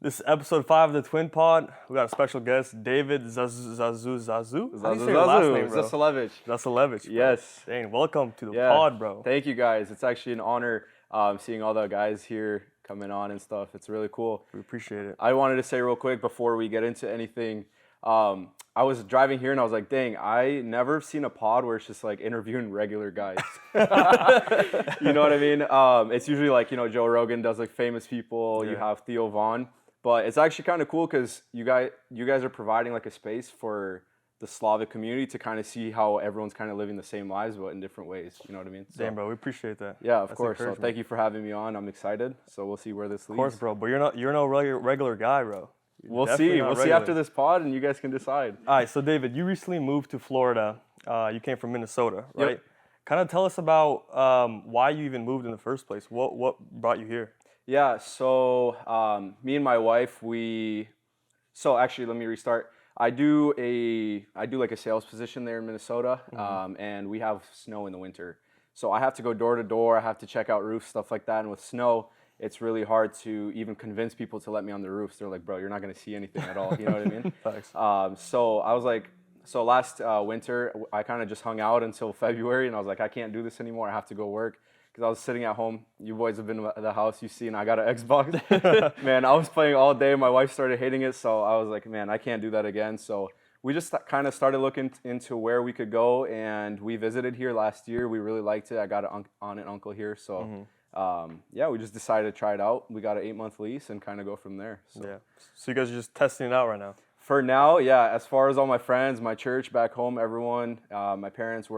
This is episode 5 of the Twin Pod. We got a special guest, David Zazu. How do you say your last name, bro? Zasulevich. Zasulevich, bro. Yes. Dang, welcome to the pod, bro. Thank you guys. It's actually an honor seeing all the guys here coming on and stuff. It's really cool. We appreciate it. I wanted to say real quick before we get into anything, I was driving here and I was like, dang, I never seen a pod where it's just like interviewing regular guys. You know what I mean? It's usually like, Joe Rogan does like famous people. Yeah. You have Theo Vaughn. But it's actually kind of cool because you guys are providing like a space for the Slavic community to kind of see how everyone's kind of living the same lives, but in different ways. You know what I mean? Damn, bro, we appreciate that. Yeah, of course. So thank you for having me on. I'm excited. So we'll see where this leads. Of course, bro. But you're no regular guy, bro. We'll see. We'll see after this pod, and you guys can decide. All right. So David, you recently moved to Florida. You came from Minnesota, right? Yep. Kind of tell us about why you even moved in the first place. What brought you here? Yeah, so me and my wife, so actually let me restart. I do like a sales position there in Minnesota, and we have snow in the winter. So I have to go door to door, I have to check out roofs, stuff like that, and with snow, it's really hard to even convince people to let me on the roofs. They're like, bro, you're not gonna see anything at all, you know what I mean? Thanks. So I was like, last winter, I kind of just hung out until February, and I was like, I can't do this anymore, I have to go work. Because I was sitting at home. You boys have been at the house. You've seen I got an Xbox. Man, I was playing all day. My wife started hating it. So I was like, man, I can't do that again. So we just kind of started looking into where we could go. And we visited here last year. We really liked it. I got an aunt and uncle here. So we just decided to try it out. We got an 8-month lease and kind of go from there. So. Yeah. So you guys are just testing it out right now? For now, yeah. As far as all my friends, my church back home, everyone, my parents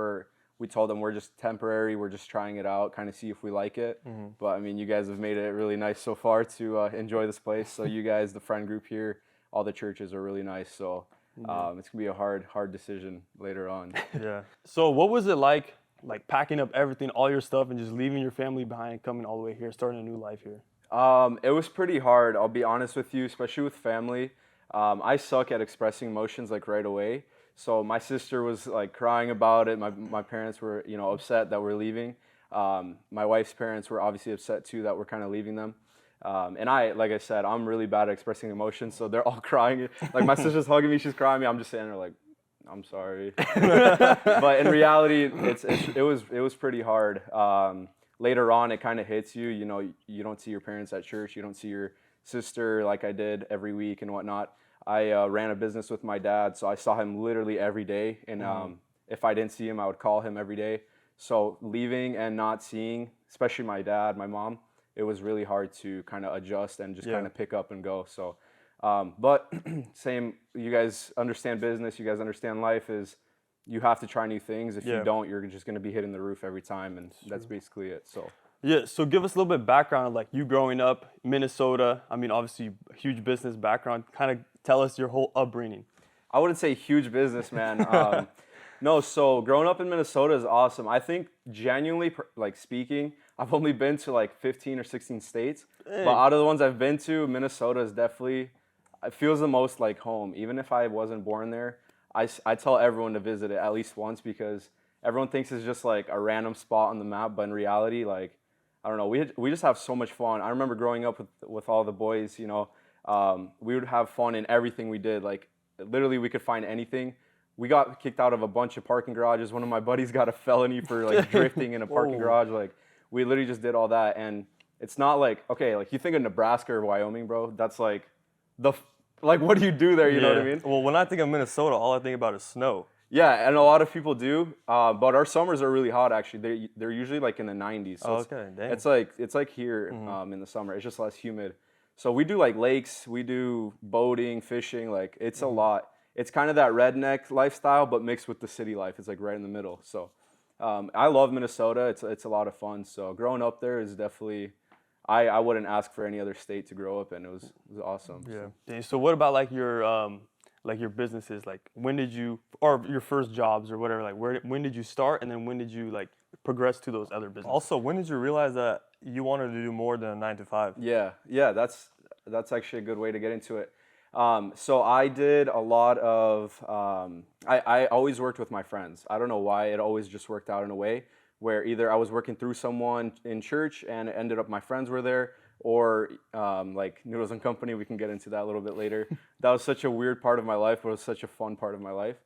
we told them we're just temporary, we're just trying it out, kind of see if we like it. But I mean, you guys have made it really nice so far to enjoy this place. So you guys, the friend group here, all the churches are really nice. So it's gonna be a hard decision later on. Yeah. So what was it like packing up everything, all your stuff, and just leaving your family behind, coming all the way here, starting a new life here? It was pretty hard, I'll be honest with you, especially with family. I suck at expressing emotions like right away. So my sister was like crying about it. My parents were, upset that we're leaving. My wife's parents were obviously upset too that we're kind of leaving them. And like I said, I'm really bad at expressing emotions, so they're all crying. Like my sister's hugging me, she's crying me. I'm just sitting there like, I'm sorry. But in reality, it was pretty hard. Later on, it kind of hits you. You don't see your parents at church. You don't see your sister like I did every week and whatnot. I ran a business with my dad, so I saw him literally every day. And if I didn't see him, I would call him every day. So leaving and not seeing, especially my dad, my mom, it was really hard to kind of adjust and just kind of pick up and go. So, but same, you guys understand business, you guys understand life is you have to try new things. If you don't, you're just going to be hitting the roof every time, and that's basically it. So. Yeah, so give us a little bit of background, like you growing up, Minnesota. I mean, obviously, huge business background. Kind of tell us your whole upbringing. I wouldn't say huge business, man. No, so growing up in Minnesota is awesome. I think genuinely, like speaking, I've only been to like 15 or 16 states. Dang. But out of the ones I've been to, Minnesota is definitely, it feels the most like home. Even if I wasn't born there, I tell everyone to visit it at least once because everyone thinks it's just like a random spot on the map. But in reality, like, I don't know, we just have so much fun. I remember growing up with all the boys, we would have fun in everything we did. Like, literally, we could find anything. We got kicked out of a bunch of parking garages. One of my buddies got a felony for, like, drifting in a parking garage. Like, we literally just did all that. And it's not like, okay, like, you think of Nebraska or Wyoming, bro, that's, like, what do you do there, you know what I mean? Well, when I think of Minnesota, all I think about is snow. Yeah, and a lot of people do, but our summers are really hot. Actually, they're usually like in the 90s. So okay, dang. It's like here in the summer. It's just less humid. So we do like lakes, we do boating, fishing. Like it's a lot. It's kind of that redneck lifestyle, but mixed with the city life. It's like right in the middle. So I love Minnesota. It's a lot of fun. So growing up there is definitely. I wouldn't ask for any other state to grow up in. It was awesome. Yeah. So what about like your businesses, like when did you, or your first jobs or whatever, like when did you start and then when did you like progress to those other businesses? Also, when did you realize that you wanted to do more than a 9 to 5? Yeah, that's actually a good way to get into it. So I did a lot of, I always worked with my friends. I don't know why, it always just worked out in a way where either I was working through someone in church and it ended up my friends were there, or like Noodles and Company. We can get into that a little bit later. That was such a weird part of my life, but it was such a fun part of my life.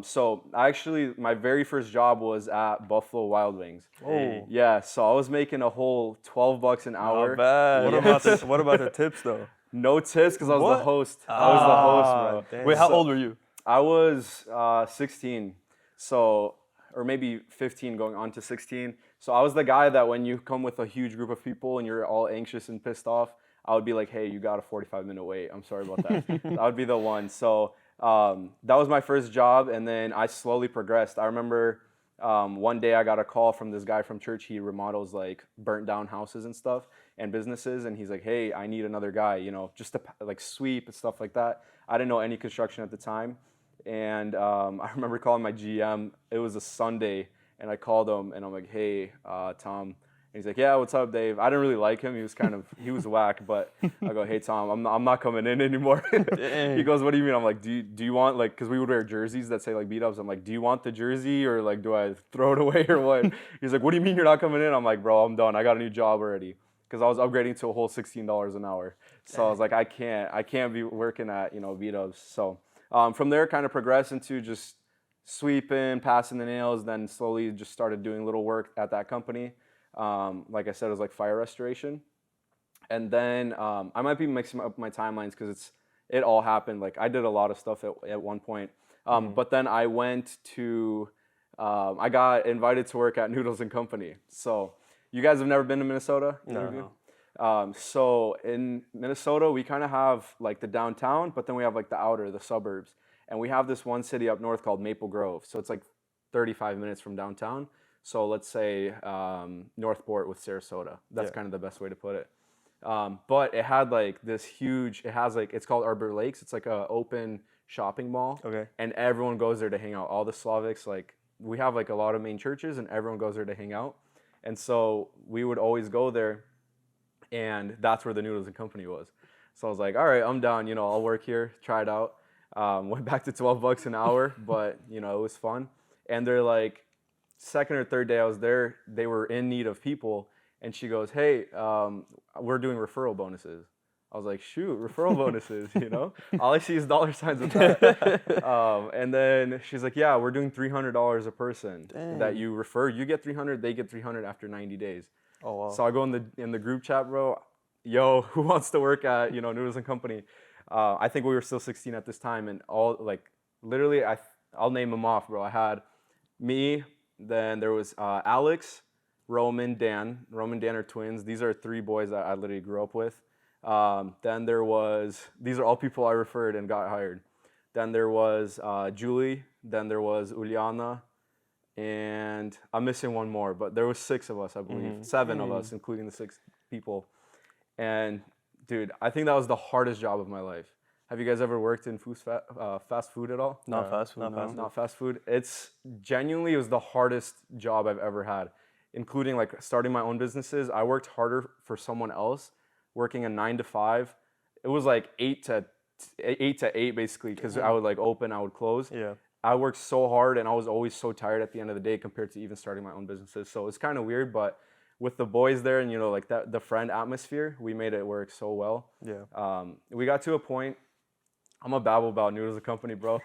So my very first job was at Buffalo Wild Wings. Oh, Yeah, so I was making a whole $12 an hour. not bad. Yes. What about the tips though? No tips because I was What? the host. I was the host, bro. Dang. Wait, how So- old were you? I was 16, so or maybe 15 going on to 16. So I was the guy that when you come with a huge group of people and you're all anxious and pissed off, I would be like, hey, you got a 45-minute wait. I'm sorry about that. That would be the one. So that was my first job, and then I slowly progressed. I remember one day I got a call from this guy from church. He remodels like burnt down houses and stuff and businesses, and he's like, hey, I need another guy, you know, just to like sweep and stuff like that. I didn't know any construction at the time. And I remember calling my GM. It was a Sunday, and I called him, and I'm like, hey, Tom. And he's like, yeah, what's up, Dave? I didn't really like him. He was whack, but I go, hey, Tom, I'm not coming in anymore. He goes, what do you mean? I'm like, do you want, like, because we would wear jerseys that say, like, beat ups. I'm like, do you want the jersey, or, like, do I throw it away, or what? He's like, what do you mean you're not coming in? I'm like, bro, I'm done. I got a new job already. Because I was upgrading to a whole $16 an hour. So I was like, I can't be working at, you know, beat ups. So from there, kind of progressed into just sweeping, passing the nails, then slowly just started doing little work at that company. Like I said, it was like fire restoration. And then I might be mixing up my timelines because it all happened. Like I did a lot of stuff at one point. But then I went to, I got invited to work at Noodles and Company. So you guys have never been to Minnesota? No. So in Minnesota, we kind of have like the downtown, but then we have like the suburbs. And we have this one city up north called Maple Grove. So it's like 35 minutes from downtown. So let's say Northport with Sarasota. That's kind of the best way to put it. But it had like this huge, it's called Arbor Lakes. It's like an open shopping mall. Okay. And everyone goes there to hang out. All the Slavics, like we have like a lot of main churches and everyone goes there to hang out. And so we would always go there, and that's where the Noodles and Company was. So I was like, all right, I'm down, you know, I'll work here, try it out. Went back to $12 an hour, but you know, it was fun. And they're like, second or third day I was there, they were in need of people, and she goes, hey, we're doing referral bonuses. I was like, shoot, referral bonuses, you know? All I see is dollar signs with that. And then she's like, yeah, we're doing $300 a person. Dang. That you refer. You get 300, they get 300 after 90 days. Oh, wow. So I go in the group chat, bro. Yo, who wants to work at, you know, Noodles and Company? I think we were still 16 at this time, and all like literally, I'll name them off, bro. I had me, then there was Alex, Roman, Dan. Roman, Dan are twins. These are three boys that I literally grew up with. Then there was, these are all people I referred and got hired. Then there was Julie. Then there was Uliana. And I'm missing one more, but there was 6 of us, I believe. 7 of us, including the 6 people. And dude, I think that was the hardest job of my life. Have you guys ever worked in fast food at all? Not fast food. Not fast food. It's genuinely, it was the hardest job I've ever had, including like starting my own businesses. I worked harder for someone else, working a 9 to 5. It was like 8 to 8 basically, because I would like open, I would close. Yeah. I worked so hard, and I was always so tired at the end of the day compared to even starting my own businesses. So it's kind of weird, but with the boys there and, you know, like that, the friend atmosphere, we made it work so well. Yeah. We got to a point, I'm a babble about Noodles and Company, bro.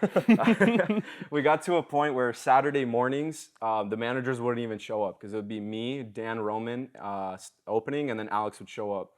We got to a point where Saturday mornings, the managers wouldn't even show up because it would be me, Dan, Roman opening, and then Alex would show up.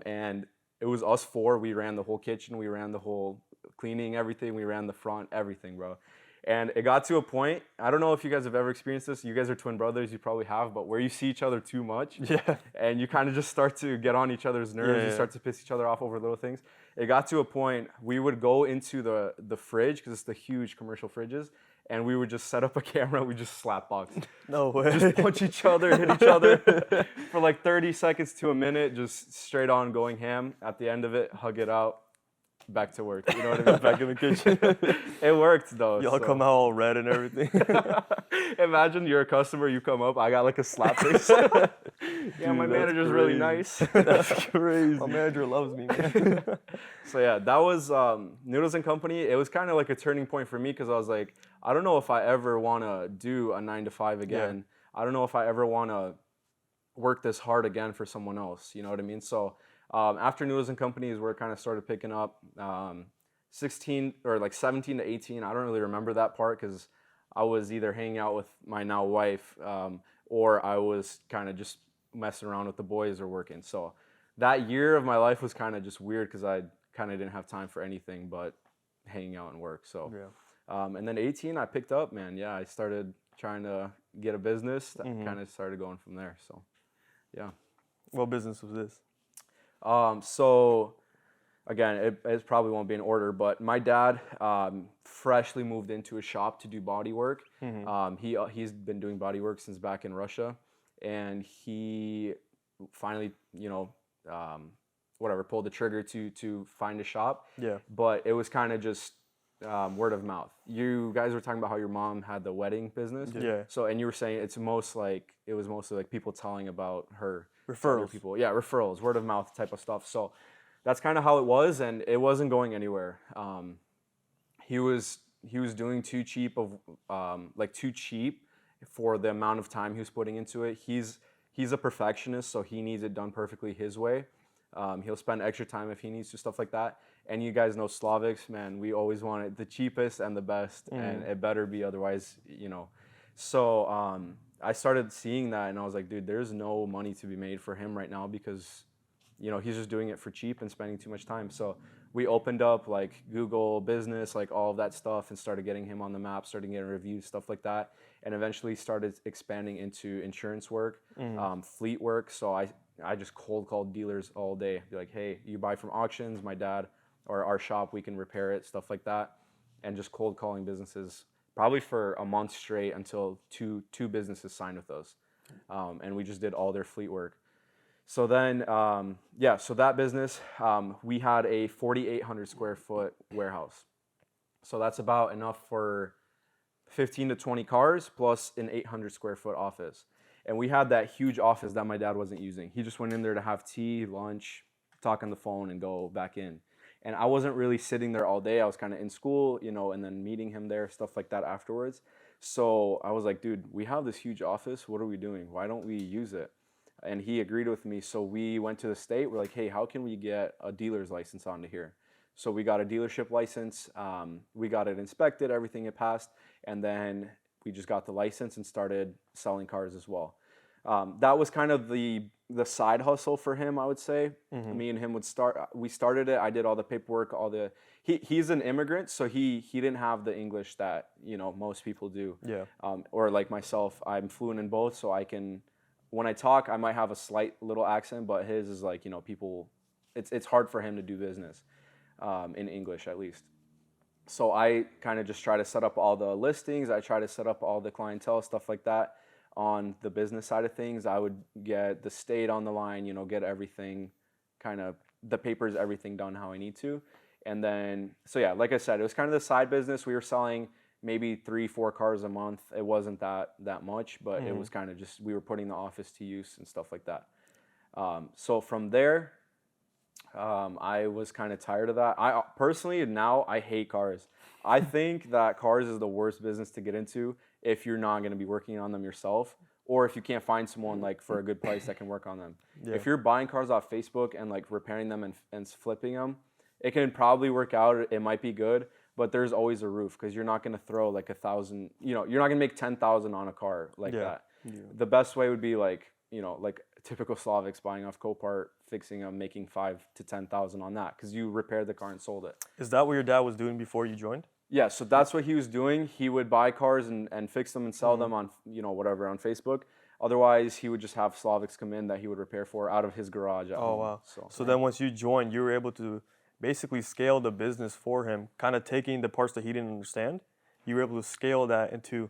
And it was us 4. We ran the whole kitchen. We ran the whole cleaning, everything. We ran the front, everything, bro. And it got to a point, I don't know if you guys have ever experienced this. You guys are twin brothers, you probably have, but where you see each other too much. Yeah. And you kind of just start to get on each other's nerves. You start to piss each other off over little things. It got to a point, we would go into the fridge, because it's the huge commercial fridges, and we would just set up a camera, we just slap box. No way. Just punch each other, hit each other for like 30 seconds to a minute, just straight on going ham. At the end of it, hug it out. Back to work, you know what I mean? Back in the kitchen. It worked though. Y'all come out all red and everything. Imagine you're a customer, you come up, I got like a slap face. Yeah, my manager's really nice. That's crazy. My manager loves me, man. So yeah, that was Noodles and Company. It was kind of like a turning point for me, because I was like, I don't know if I ever want to do a 9 to 5 again. Yeah. I don't know if I ever want to work this hard again for someone else. You know what I mean? So after Noodles and Company is where it kind of started picking up. 16 or like 17 to 18, I don't really remember that part because I was either hanging out with my now wife or I was kind of just messing around with the boys or working. So that year of my life was kind of just weird because I kind of didn't have time for anything but hanging out and work. So and then 18, I picked up, man. Yeah, I started trying to get a business. That kind of started going from there. So yeah. What business was this? So again, it probably won't be in order, but my dad freshly moved into a shop to do body work. He's been doing body work since back in Russia, and he finally, pulled the trigger to find a shop. Yeah. But it was kind of just word of mouth. You guys were talking about how your mom had the wedding business. Yeah. So, and you were saying it was mostly like people telling about her. Referrals. People. Yeah, referrals, word of mouth type of stuff. So that's kind of how it was, and it wasn't going anywhere. He was doing too cheap for the amount of time he was putting into it. He's a perfectionist, so he needs it done perfectly his way. He'll spend extra time if he needs to, stuff like that. And you guys know Slavics, man, we always want it the cheapest and the best, and it better be, otherwise, So I started seeing that, and I was like, dude, there's no money to be made for him right now because he's just doing it for cheap and spending too much time. So we opened up like Google Business, like all of that stuff, and started getting him on the map, started getting reviews, stuff like that, and eventually started expanding into insurance work, fleet work. So I just cold called dealers all day, be like, hey, you buy from auctions, my dad or our shop, we can repair it, stuff like that, and just cold calling businesses probably for a month straight until two businesses signed with us, and we just did all their fleet work. So then, so that business, we had a 4,800 square foot warehouse. So that's about enough for 15 to 20 cars plus an 800 square foot office. And we had that huge office that my dad wasn't using. He just went in there to have tea, lunch, talk on the phone, and go back in. And I wasn't really sitting there all day. I was kind of in school, and then meeting him there, stuff like that afterwards. So I was like, dude, we have this huge office. What are we doing? Why don't we use it? And he agreed with me. So we went to the state. We're like, hey, how can we get a dealer's license onto here? So we got a dealership license. We got it inspected. Everything had passed. And then we just got the license and started selling cars as well. That was kind of the side hustle for him, I would say. Me and him we started it. I did all the paperwork, he's an immigrant, so he didn't have the English that, most people do. Yeah. Or like myself, I'm fluent in both, so when I talk, I might have a slight little accent, but his is like, people, it's hard for him to do business, in English at least. So I kind of just try to set up all the listings. I try to set up all the clientele, stuff like that. On the business side of things, I would get the state on the line, get everything, kind of the papers, everything done how I need to. And then, so yeah, like I said, it was kind of the side business. We were selling maybe 3-4 cars a month. It wasn't that much, but it was kind of just, we were putting the office to use and stuff like that. So from there, I was kind of tired of that. I personally, now I hate cars. I think that cars is the worst business to get into if you're not going to be working on them yourself, or if you can't find someone like for a good price that can work on them. Yeah. If you're buying cars off Facebook and like repairing them and flipping them, it can probably work out. It might be good, but there's always a roof because you're not going to throw like 1,000, you're not going to make 10,000 on a car like that. Yeah. The best way would be like, like typical Slavics buying off Copart, fixing them, making 5,000 to 10,000 on that because you repaired the car and sold it. Is that what your dad was doing before you joined? Yeah, so that's what he was doing. He would buy cars and fix them and sell them on, whatever, on Facebook. Otherwise, he would just have Slavics come in that he would repair for out of his garage at home. Wow. So then once you joined, you were able to basically scale the business for him, kind of taking the parts that he didn't understand. You were able to scale that into,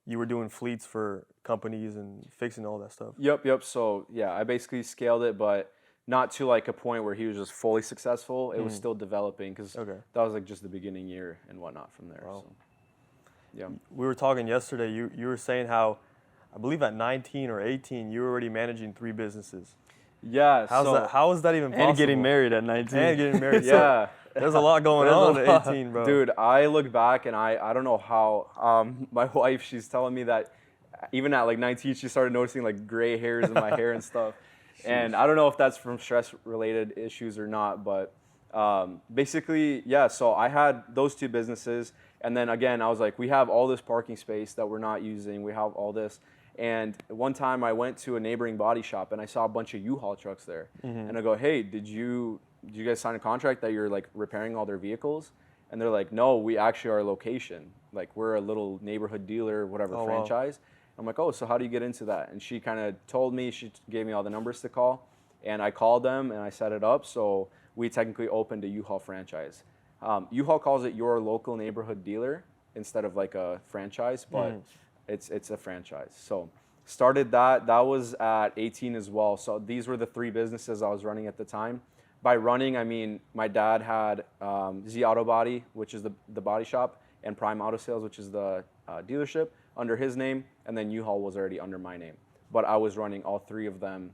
you were doing fleets for companies and fixing all that stuff. Yep. So, yeah, I basically scaled it, but not to like a point where he was just fully successful. It was still developing because that was like just the beginning year and whatnot from there. Wow. So, yeah. We were talking yesterday. You were saying how, I believe at 19 or 18, you were already managing 3 businesses. Yeah. How is that even possible? And getting married at 19. And getting married. Yeah. So there's a lot going on at 18, bro. Dude, I look back and I don't know how. My wife, she's telling me that even at like 19, she started noticing like gray hairs in my hair and stuff. And I don't know if that's from stress-related issues or not, but basically, yeah. So I had those two businesses, and then again, I was like, we have all this parking space that we're not using. We have all this. And one time I went to a neighboring body shop and I saw a bunch of U-Haul trucks there. And I go, hey, did you guys sign a contract that you're like repairing all their vehicles? And they're like, no, we actually are a location. Like we're a little neighborhood dealer, whatever, franchise. Wow. I'm like, oh, so how do you get into that? And she kind of told me, she gave me all the numbers to call. And I called them and I set it up. So we technically opened a U-Haul franchise. U-Haul calls it your local neighborhood dealer instead of like a franchise, but it's a franchise. So started that. That was at 18 as well. So these were the three businesses I was running at the time. By running, I mean my dad had Z Auto Body, which is the body shop, and Prime Auto Sales, which is the dealership, under his name, and then U-Haul was already under my name. But I was running all three of them,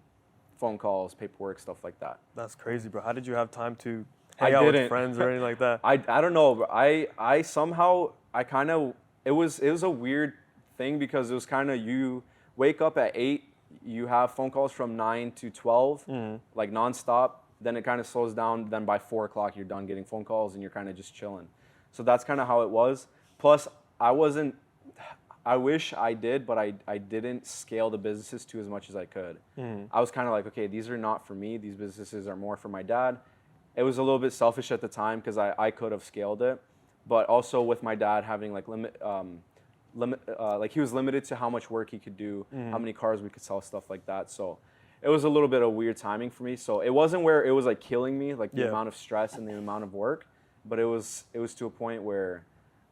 phone calls, paperwork, stuff like that. That's crazy, bro. How did you have time to hang out with friends or anything like that? I don't know, but I somehow, I kind of, it was a weird thing because it was kind of, you wake up at 8, you have phone calls from 9 to 12, like nonstop. Then it kind of slows down. Then by 4 o'clock, you're done getting phone calls and you're kind of just chilling. So that's kind of how it was. Plus, I wish I did, but I didn't scale the businesses to as much as I could. I was kind of like, okay, these are not for me. These businesses are more for my dad. It was a little bit selfish at the time because I could have scaled it. But also with my dad having like like he was limited to how much work he could do, how many cars we could sell, stuff like that. So it was a little bit of weird timing for me. So it wasn't where it was like killing me, like the amount of stress and the amount of work, but it was to a point where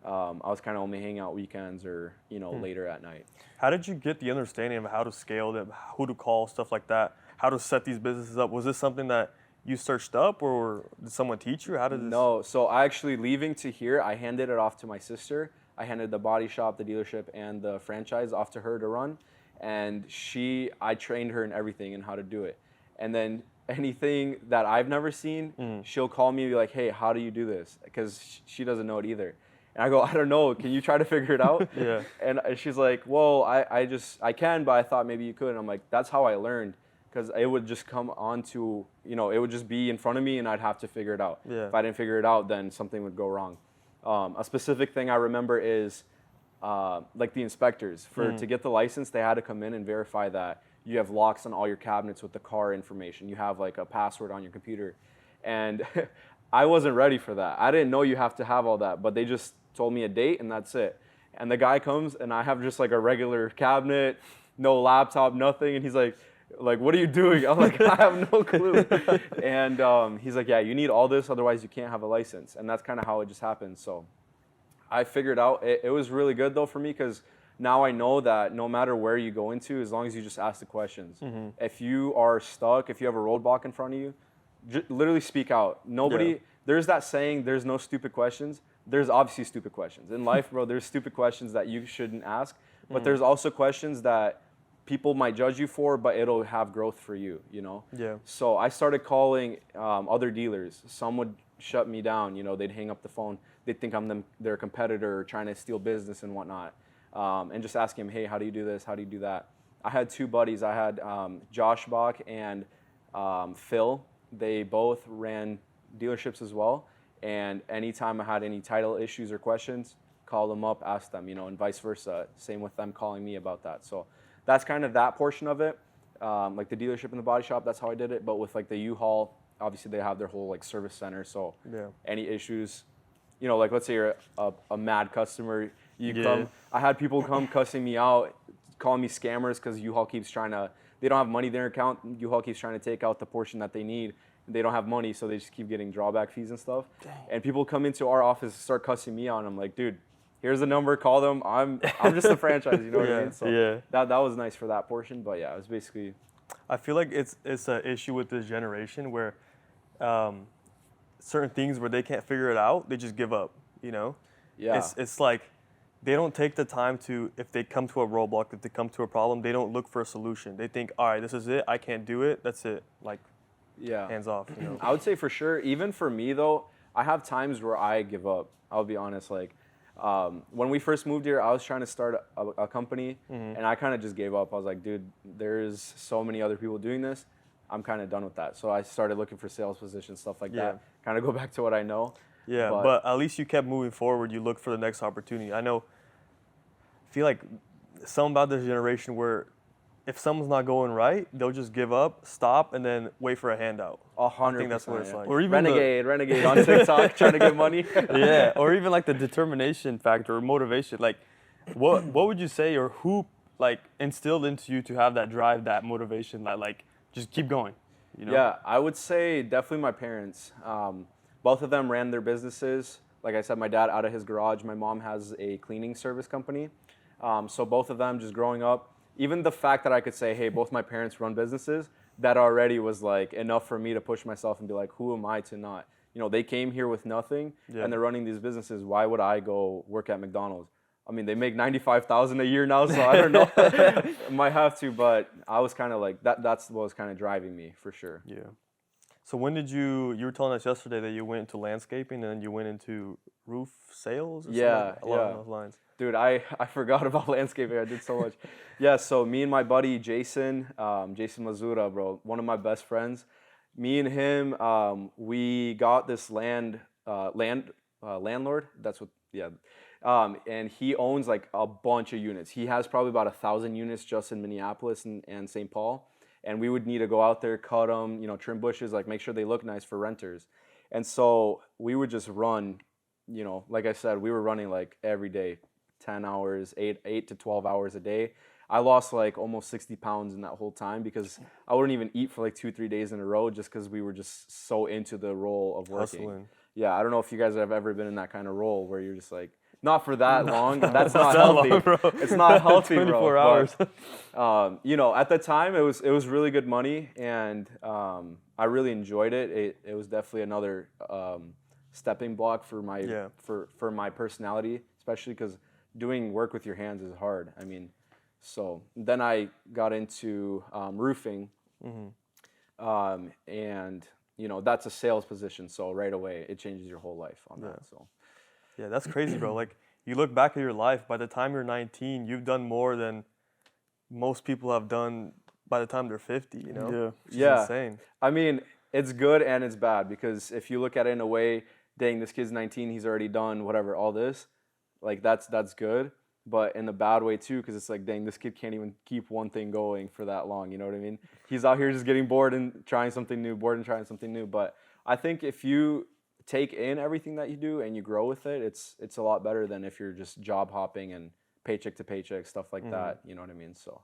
I was kind of only hanging out weekends or later at night. How did you get the understanding of how to scale them, who to call, stuff like that, how to set these businesses up? Was this something that you searched up, or did someone teach you? How did this? No, so I actually leaving to here, I handed it off to my sister. I handed the body shop, the dealership, and the franchise off to her to run. And I trained her in everything and how to do it. And then anything that I've never seen, she'll call me and be like, hey, how do you do this? Because she doesn't know it either. And I go, I don't know, can you try to figure it out? And she's like, well, I can, but I thought maybe you could. And I'm like, that's how I learned. Because it would just come on to, it would just be in front of me and I'd have to figure it out. If I didn't figure it out, then something would go wrong. A specific thing I remember is like the inspectors. To get the license, they had to come in and verify that you have locks on all your cabinets with the car information. You have like a password on your computer. And I wasn't ready for that. I didn't know you have to have all that, but they just told me a date and that's it. And the guy comes and I have just like a regular cabinet, no laptop, nothing. And he's like, what are you doing? I'm like, I have no clue. And he's like, yeah, you need all this, otherwise you can't have a license. And that's kind of how it just happened. So I figured out, it was really good though for me because now I know that no matter where you go into, as long as you just ask the questions. If you are stuck, if you have a roadblock in front of you, literally speak out. There's that saying, there's no stupid questions. There's obviously stupid questions. In life, bro, there's stupid questions that you shouldn't ask, but there's also questions that people might judge you for, but it'll have growth for you, So I started calling other dealers. Some would shut me down, they'd hang up the phone. They'd think I'm their competitor trying to steal business and whatnot. And just asking them, hey, how do you do this? How do you do that? I had two buddies. I had Josh Bach and Phil. They both ran dealerships as well. And anytime I had any title issues or questions, call them up, ask them, and vice versa. Same with them calling me about that. So that's kind of that portion of it. Like the dealership and the body shop, that's how I did it. But with like the U-Haul, obviously they have their whole like service center. So any issues, like let's say you're a mad customer, come. I had people come cussing me out, calling me scammers because U-Haul keeps they don't have money in their account. U-Haul keeps trying to take out the portion that they need. They don't have money, so they just keep getting drawback fees and stuff. Dang. And people come into our office and start cussing me out, and I'm like, dude, here's the number, call them. I'm just a franchise, you know what I mean? So that was nice for that portion, but yeah, it was basically. I feel like it's an issue with this generation where certain things where they can't figure it out, they just give up, Yeah. It's like they don't take the time to, if they come to a roadblock, if they come to a problem, they don't look for a solution. They think, all right, this is it, I can't do it, that's it. Like, hands off, I would say for sure, even for me though, I have times where I give up. I'll be honest, like When we first moved here, I was trying to start a company, and I kind of just gave up. I was like, dude, there's so many other people doing this. I'm kind of done with that. So I started looking for sales positions, stuff like that. Kind of go back to what I know. Yeah, but at least you kept moving forward. You looked for the next opportunity. I feel like something about this generation where if someone's not going right, they'll just give up, stop, and then wait for a handout. 100%. I think that's what it's like. Or even renegade on TikTok trying to get money. Yeah, or even like the determination factor or motivation. Like, what would you say, or who like instilled into you to have that drive, that motivation, that like just keep going? You know? Yeah, I would say definitely my parents. Both of them ran their businesses. Like I said, my dad out of his garage. My mom has a cleaning service company. So both of them just growing up, even the fact that I could say, hey, both my parents run businesses, that already was like enough for me to push myself and be like, who am I to not? You know, they came here with nothing and they're running these businesses. Why would I go work at McDonald's? I mean, they make $95,000 a year now, so I don't know. Might have to, but I was kind of like, that's what was kind of driving me for sure. Yeah. So when did you were telling us yesterday that you went into landscaping and then you went into roof sales or something along those lines? Dude, I forgot about landscaping. I did so much. Yeah, so me and my buddy Jason Mazura, bro, one of my best friends. Me and him, we got this landlord. That's what, and he owns like a bunch of units. He has probably about 1,000 units just in Minneapolis and St. Paul. And we would need to go out there, cut them, you know, trim bushes, like make sure they look nice for renters. And so we would just run, you know, like I said, we were running like every day, 10 hours, 8 to 12 hours a day. I lost like almost 60 pounds in that whole time because I wouldn't even eat for like 2-3 days in a row just because we were just so into the role of working. Hustling. Yeah, I don't know if you guys have ever been in that kind of role where you're just like, not for that long. That's not healthy. Long, bro. It's not healthy, 24 bro. hours. But, you know, at the time it was really good money, and I really enjoyed it. It was definitely another stepping block for my for my personality, especially because doing work with your hands is hard. I mean, so then I got into roofing, and you know that's a sales position. So right away it changes your whole life on that. So. Yeah, that's crazy, bro. Like, you look back at your life, by the time you're 19, you've done more than most people have done by the time they're 50, you know? Yeah. Which is insane. I mean, it's good and it's bad because if you look at it in a way, dang, this kid's 19, he's already done whatever, all this, like that's good. But in the bad way too, because it's like, dang, this kid can't even keep one thing going for that long, you know what I mean? He's out here just getting bored and trying something new, But I think if you take in everything that you do and you grow with it, it's a lot better than if you're just job hopping and paycheck to paycheck, stuff like that, you know what I mean? So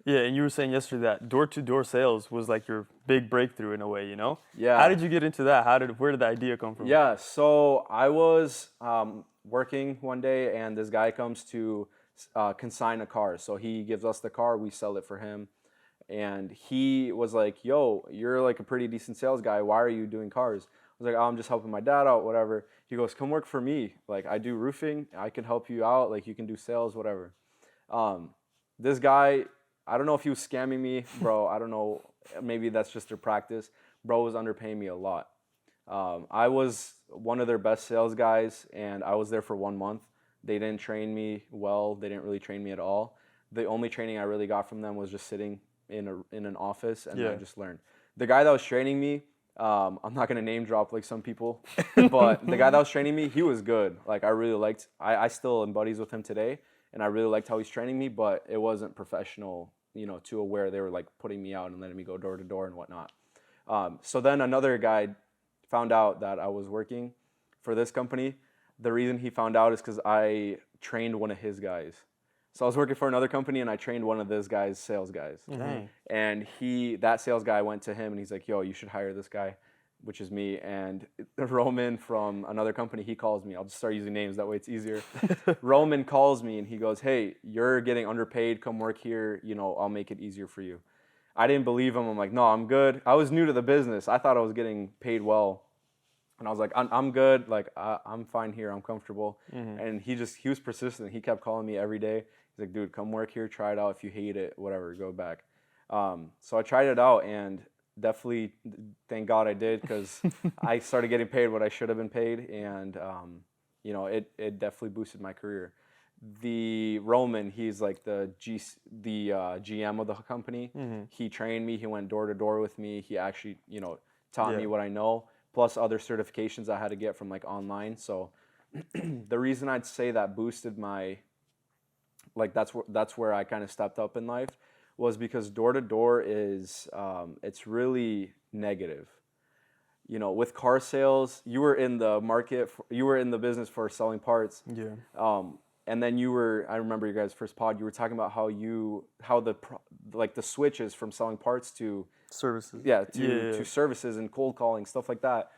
yeah, and you were saying yesterday that door-to-door sales was like your big breakthrough in a way, you know? Yeah. How did you get into that? Where did the idea come from? Yeah, so I was working one day and this guy comes to consign a car. So he gives us the car, we sell it for him. And he was like, yo, you're like a pretty decent sales guy. Why are you doing cars? I was like, oh, I'm just helping my dad out, whatever. He goes, come work for me. Like, I do roofing. I can help you out. Like, you can do sales, whatever. This guy, I don't know if he was scamming me, bro. I don't know. Maybe that's just their practice. Bro was underpaying me a lot. I was one of their best sales guys, and I was there for 1 month. They didn't train me well. They didn't really train me at all. The only training I really got from them was just sitting in an office, and I just learned. The guy that was training me, I'm not gonna name drop like some people, but the guy that was training me, he was good. Like I really liked. I still am buddies with him today, and I really liked how he's training me. But it wasn't professional, you know, to where they were like putting me out and letting me go door to door and whatnot. So then another guy found out that I was working for this company. The reason he found out is because I trained one of his guys. So I was working for another company and I trained one of this guy's sales guys. Dang. And that sales guy went to him and he's like, yo, you should hire this guy, which is me. And Roman from another company, he calls me. I'll just start using names, that way it's easier. Roman calls me and he goes, hey, you're getting underpaid, come work here, you know, I'll make it easier for you. I didn't believe him. I'm like, no, I'm good. I was new to the business. I thought I was getting paid well. And I was like, I'm good. Like, I'm fine here. I'm comfortable. And he was persistent. He kept calling me every day. He's like, dude, come work here. Try it out. If you hate it, whatever, go back. So I tried it out and definitely, thank God I did, because I started getting paid what I should have been paid. And it definitely boosted my career. The Roman, he's like the GM of the company. He trained me. He went door to door with me. He actually, taught me what I know, plus other certifications I had to get from like online. So the reason I'd say that boosted my, like that's where I kind of stepped up in life, was because door to door is it's really negative. With car sales, you were in the you were in the business for selling parts. Yeah. And then I remember your guys' first pod, you were talking about how the switches from selling parts to Services. to services and cold calling, stuff like that.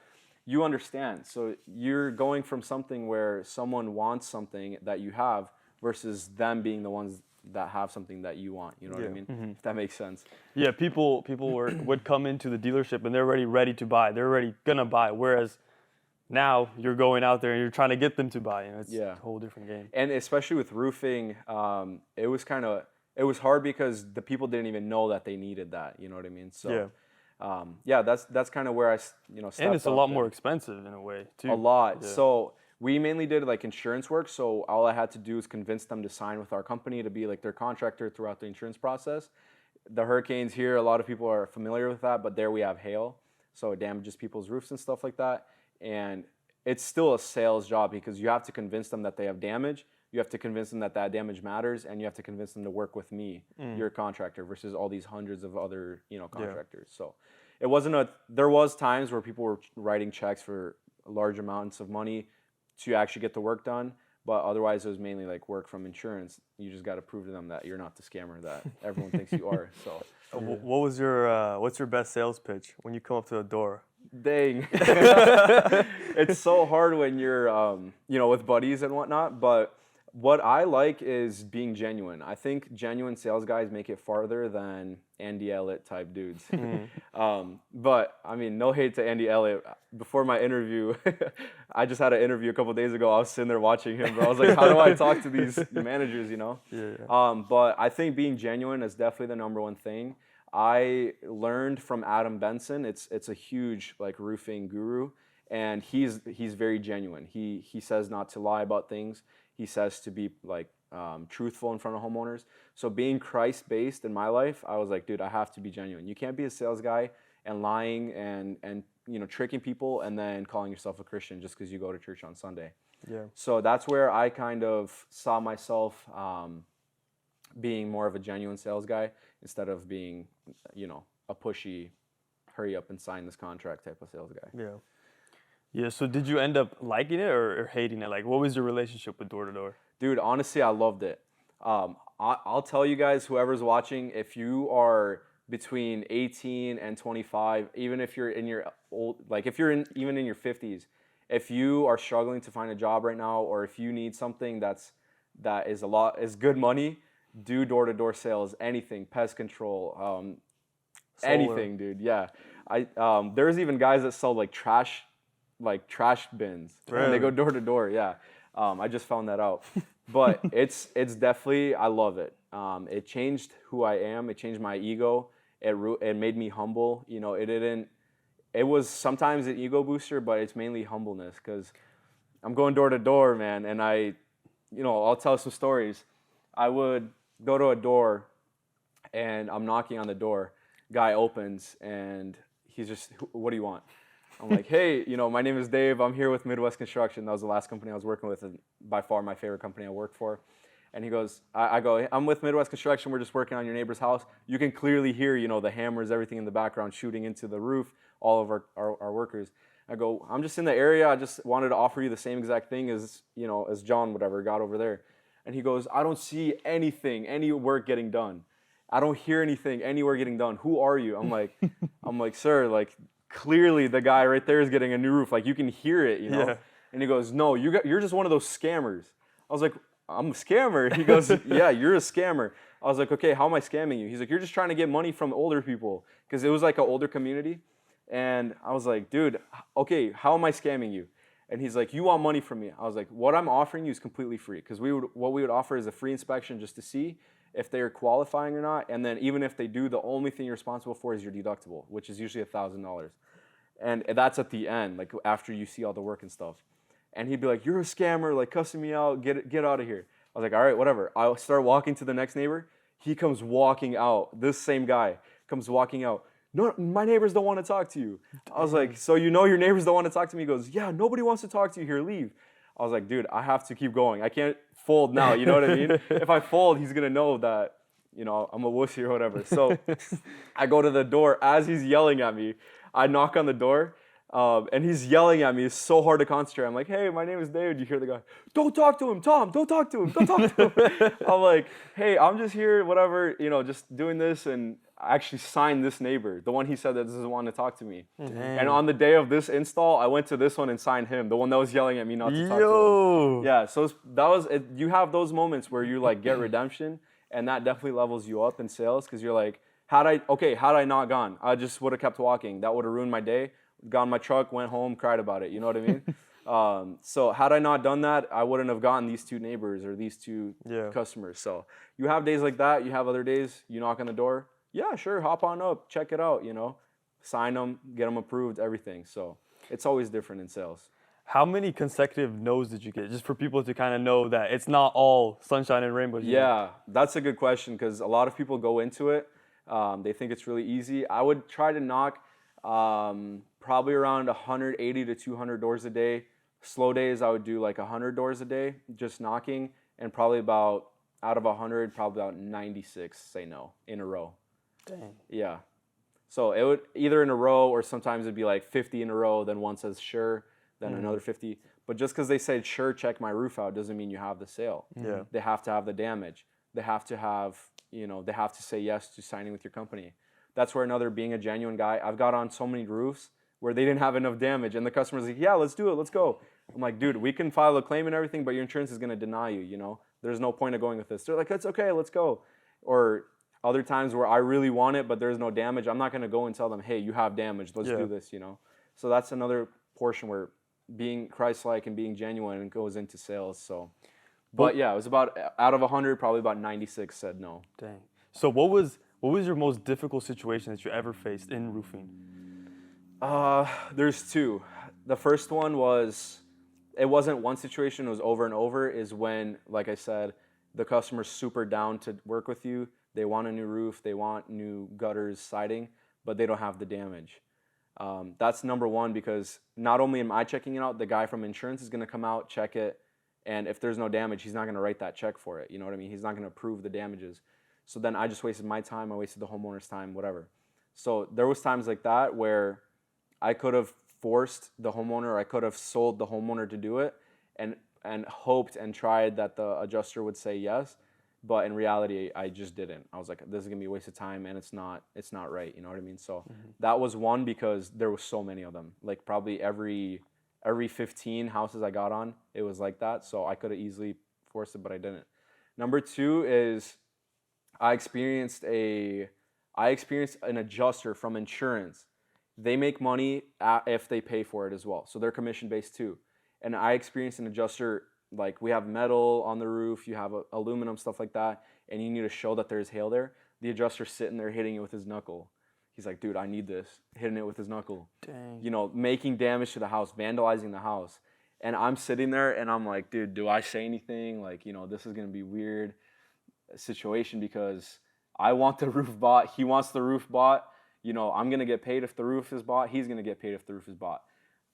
You understand. So you're going from something where someone wants something that you have versus them being the ones that have something that you want. You know what I mean? If that makes sense. Yeah, people would come into the dealership and they're already ready to buy. They're already gonna buy. Whereas now you're going out there and you're trying to get them to buy. It's a whole different game. And especially with roofing, it was hard because the people didn't even know that they needed that. You know what I mean? So that's kind of where I stepped and it's a up lot more expensive in a way too. A lot. Yeah. So we mainly did like insurance work. So all I had to do is convince them to sign with our company to be like their contractor throughout the insurance process. The hurricanes here, a lot of people are familiar with that, but there we have hail, so it damages people's roofs and stuff like that. And it's still a sales job because you have to convince them that they have damage. You have to convince them that that damage matters, and you have to convince them to work with me, your contractor, versus all these hundreds of other contractors. So it wasn't there was times where people were writing checks for large amounts of money to actually get the work done, but otherwise it was mainly like work from insurance. You just got to prove to them that you're not the scammer that everyone thinks you are. So what was your what's your best sales pitch when you come up to a door? Dang. It's so hard when you're with buddies and whatnot, but what I like is being genuine. I think genuine sales guys make it farther than Andy Elliott type dudes. But I mean, no hate to Andy Elliott. Before my interview, I just had an interview a couple of days ago. I was sitting there watching him, bro. I was like, how do I talk to these managers, But I think being genuine is definitely the number one thing. I learned from Adam Benson. It's a huge like roofing guru, and he's very genuine. He says not to lie about things. He says to be like truthful in front of homeowners. So being Christ-based in my life, I was like, dude, I have to be genuine. You can't be a sales guy and lying and tricking people and then calling yourself a Christian just because you go to church on Sunday. Yeah. So that's where I kind of saw myself being more of a genuine sales guy instead of being, a pushy, hurry up and sign this contract type of sales guy. Yeah. Yeah, so did you end up liking it or hating it? Like, what was your relationship with door to door? Dude, honestly, I loved it. I'll tell you guys, whoever's watching, if you are between 18 and 25, even if you're in your even in your 50s, if you are struggling to find a job right now, or if you need something that is good money, do door to door sales, anything, pest control, anything, dude. Yeah, there's even guys that sell like trash bins. Really? And they go door to door. Yeah, I just found that out. But it's definitely, I love it. It changed who I am. It changed my ego. It made me humble. It was sometimes an ego booster, but it's mainly humbleness because I'm going door to door, man. And I'll tell some stories. I would go to a door and I'm knocking on the door. Guy opens and he's just, what do you want? I'm like, hey, my name is Dave. I'm here with Midwest Construction. That was the last company I was working with, and by far my favorite company I worked for. And he goes, I go, I'm with Midwest Construction. We're just working on your neighbor's house. You can clearly hear, the hammers, everything in the background shooting into the roof, all of our workers. I go, I'm just in the area. I just wanted to offer you the same exact thing as John, whatever, got over there. And he goes, I don't see anything, any work getting done. I don't hear anything, anywhere getting done. Who are you? I'm like, sir, like, clearly the guy right there is getting a new roof. Like, you can hear it, Yeah. And he goes, no, you're just one of those scammers. I was like, I'm a scammer. He goes, yeah, you're a scammer. I was like, okay, how am I scamming you? He's like, you're just trying to get money from older people. Because it was like an older community. And I was like, dude, okay, how am I scamming you? And he's like, you want money from me. I was like, what I'm offering you is completely free. Because what we would offer is a free inspection just to see if they're qualifying or not. And then even if they do, the only thing you're responsible for is your deductible, which is usually $1,000. And that's at the end, like after you see all the work and stuff. and he'd be like, "You're a scammer, like cussing me out, get out of here." I was like, "All right, whatever." I'll start walking to the next neighbor. He comes walking out. This same guy comes walking out. "No, my neighbors don't want to talk to you." I was like, "So you know your neighbors don't want to talk to me?" He goes, "Yeah, nobody wants to talk to you here. Leave." I was like, "Dude, I have to keep going. I can't fold now." You know what I mean? If I fold, he's gonna know that, I'm a wussy or whatever. So I go to the door. As he's yelling at me, I knock on the door, and he's yelling at me. It's so hard to concentrate. I'm like, "Hey, my name is David." You hear the guy, "Don't talk to him, Tom. Don't talk to him. Don't talk to him." I'm like, "Hey, I'm just here, whatever, just doing this." And I actually signed this neighbor, the one he said that doesn't want to talk to me. And on the day of this install, I went to this one and signed him, the one that was yelling at me not to talk to him. Yeah, so that was it. You have those moments where you like get redemption, and that definitely levels you up in sales because you're like, had I not gone, I just would have kept walking. That would have ruined my day. Got in my truck, went home, cried about it. You know what I mean? So had I not done that, I wouldn't have gotten these two neighbors or these two customers. So you have days like that. You have other days. You knock on the door. Yeah, sure, hop on up, check it out. Sign them, get them approved, everything. So it's always different in sales. How many consecutive no's did you get? Just for people to kind of know that it's not all sunshine and rainbows. Yeah, that's a good question because a lot of people go into it. They think it's really easy. I would try to knock probably around 180 to 200 doors a day. Slow days, I would do like 100 doors a day, just knocking, and probably about, out of 100, probably about 96 say no in a row. Dang. Yeah. So it would either in a row or sometimes it'd be like 50 in a row, then one says sure, then another 50. But just because they said sure, check my roof out doesn't mean you have the sale. Yeah. They have to have the damage. They have to have, they have to say yes to signing with your company. That's where another being a genuine guy, I've got on so many roofs where they didn't have enough damage and the customer's like, "Yeah, let's do it, let's go." I'm like, "Dude, we can file a claim and everything, but your insurance is gonna deny you, There's no point of going with this." They're like, "That's okay, let's go." Or other times where I really want it, but there's no damage, I'm not gonna go and tell them, "Hey, you have damage, let's do this," So that's another portion where being Christ-like and being genuine goes into sales. So, but yeah, it was about, out of 100, probably about 96 said no. Dang. So what was your most difficult situation that you ever faced in roofing? There's two. The first one was, it wasn't one situation, it was over and over, is when, like I said, the customer's super down to work with you. They want a new roof, they want new gutters, siding, but they don't have the damage. That's number one because not only am I checking it out, the guy from insurance is gonna come out, check it, and if there's no damage, he's not gonna write that check for it. You know what I mean? He's not gonna approve the damages. So then I just wasted my time, I wasted the homeowner's time, whatever. So there was times like that where I could have forced the homeowner, or I could have sold the homeowner to do it and hoped and tried that the adjuster would say yes. But in reality, I just didn't. I was like, this is gonna be a waste of time and it's not right, you know what I mean? So that was one because there was so many of them. Like probably every 15 houses I got on, it was like that. So I could have easily forced it, but I didn't. Number two is I experienced an adjuster from insurance. They make money if they pay for it as well. So they're commission based too. And I experienced an adjuster, like we have metal on the roof, you have aluminum, stuff like that, and you need to show that there's hail there. The adjuster's sitting there hitting it with his knuckle. He's like, "Dude, I need this," hitting it with his knuckle. Dang. Making damage to the house, vandalizing the house. And I'm sitting there and I'm like, "Dude, do I say anything? Like, this is gonna be weird situation because I want the roof bought, he wants the roof bought. I'm gonna get paid if the roof is bought, he's gonna get paid if the roof is bought.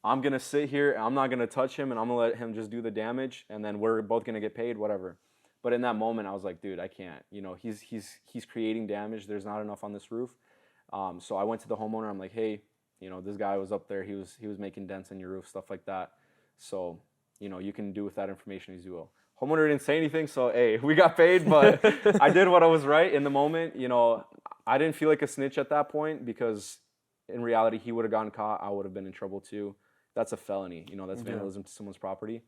I'm gonna sit here, I'm not gonna touch him, and I'm gonna let him just do the damage, and then we're both gonna get paid, whatever." But in that moment, I was like, "Dude, I can't. He's creating damage. There's not enough on this roof." So I went to the homeowner. I'm like, "Hey, this guy was up there. He was making dents in your roof, stuff like that. So, you can do with that information as you will." Homeowner didn't say anything, so hey, we got paid, but I did what I was right in the moment. I didn't feel like a snitch at that point because in reality, he would have gotten caught. I would have been in trouble too. That's a felony. That's vandalism to someone's property.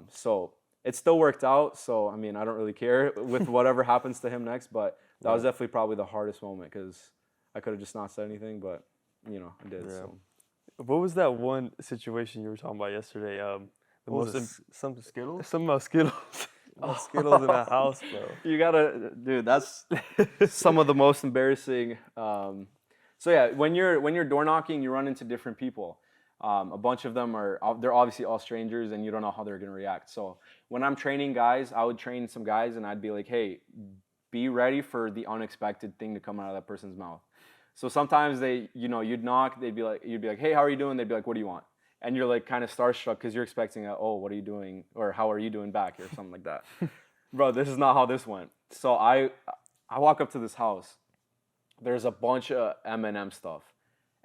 So it still worked out. So, I mean, I don't really care with whatever happens to him next, but that was definitely probably the hardest moment because I could have just not said anything, but, I did. Yeah. So. What was that one situation you were talking about yesterday? Some Skittles? Some Skittles. Skittles in the house, bro. You gotta, dude, that's some of the most embarrassing. So yeah, when you're door knocking, you run into different people. A bunch of them they're obviously all strangers, and you don't know how they're gonna react. So when I'm training guys, I would train some guys, and I'd be like, hey, be ready for the unexpected thing to come out of that person's mouth. So sometimes you'd knock, you'd be like, hey, how are you doing? They'd be like, what do you want? And you're like kind of starstruck because you're expecting oh, what are you doing? Or how are you doing back? Or something like that. Bro, this is not how this went. So I walk up to this house. There's a bunch of M&M stuff.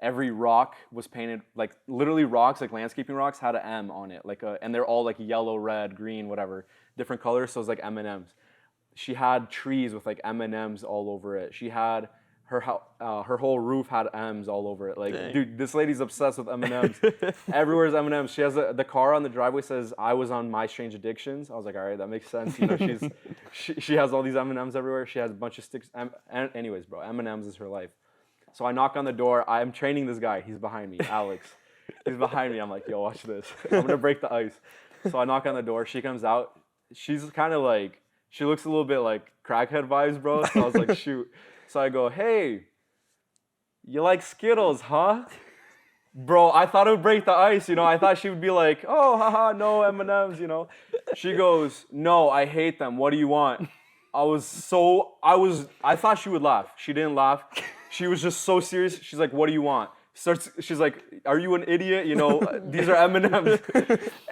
Every rock was painted, like literally rocks, like landscaping rocks, had an M on it. And they're all like yellow, red, green, whatever, different colors. So it's like M&Ms. She had trees with like M&Ms all over it. She had her whole roof had M's all over it. Like, dang. Dude, this lady's obsessed with M&Ms. Everywhere's M&Ms. She has the car on the driveway says, I was on My Strange Addictions. I was like, all right, that makes sense. You know, she has all these M&Ms everywhere. She has a bunch of sticks. Anyways, bro, M&Ms is her life. So I knock on the door. I'm training this guy. He's behind me, Alex. He's behind me. I'm like, yo, watch this. I'm gonna break the ice. So I knock on the door. She comes out. She's kind of like, she looks a little bit like crackhead vibes, bro. So I was like, shoot. So I go, hey, you like Skittles, huh? Bro, I thought it would break the ice, you know. I thought she would be like, oh, haha, no M&Ms, you know. She goes, no, I hate them. What do you want? I thought she would laugh. She didn't laugh. She was just so serious. She's like, what do you want? She's like, are you an idiot? You know, these are M&Ms.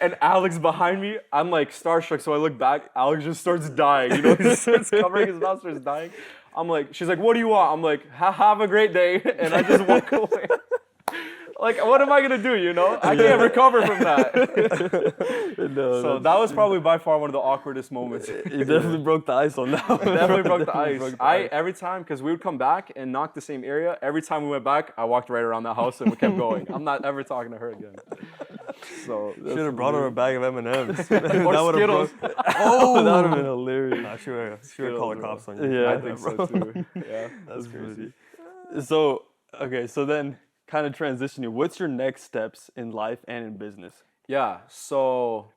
And Alex behind me, I'm like starstruck. So I look back, Alex just starts dying. You know, he starts covering his mouth, starts dying. I'm like, she's like, what do you want? I'm like, have a great day. And I just walk away. Like, what am I going to do, you know? I can't recover from that. No, so that was probably by far one of the awkwardest moments. You definitely broke the ice on that one. Definitely broke the ice. Every time, because we would come back and knock the same area, every time we went back, I walked right around that house and we kept going. I'm not ever talking to her again. So should have brought her a bag of M&Ms. Or Skittles. Oh, that would have been hilarious. I should have called the cops on you. Yeah, I think so too. Yeah, that's crazy. So, okay, so then kind of transitioning, what's your next steps in life and in business? Yeah, so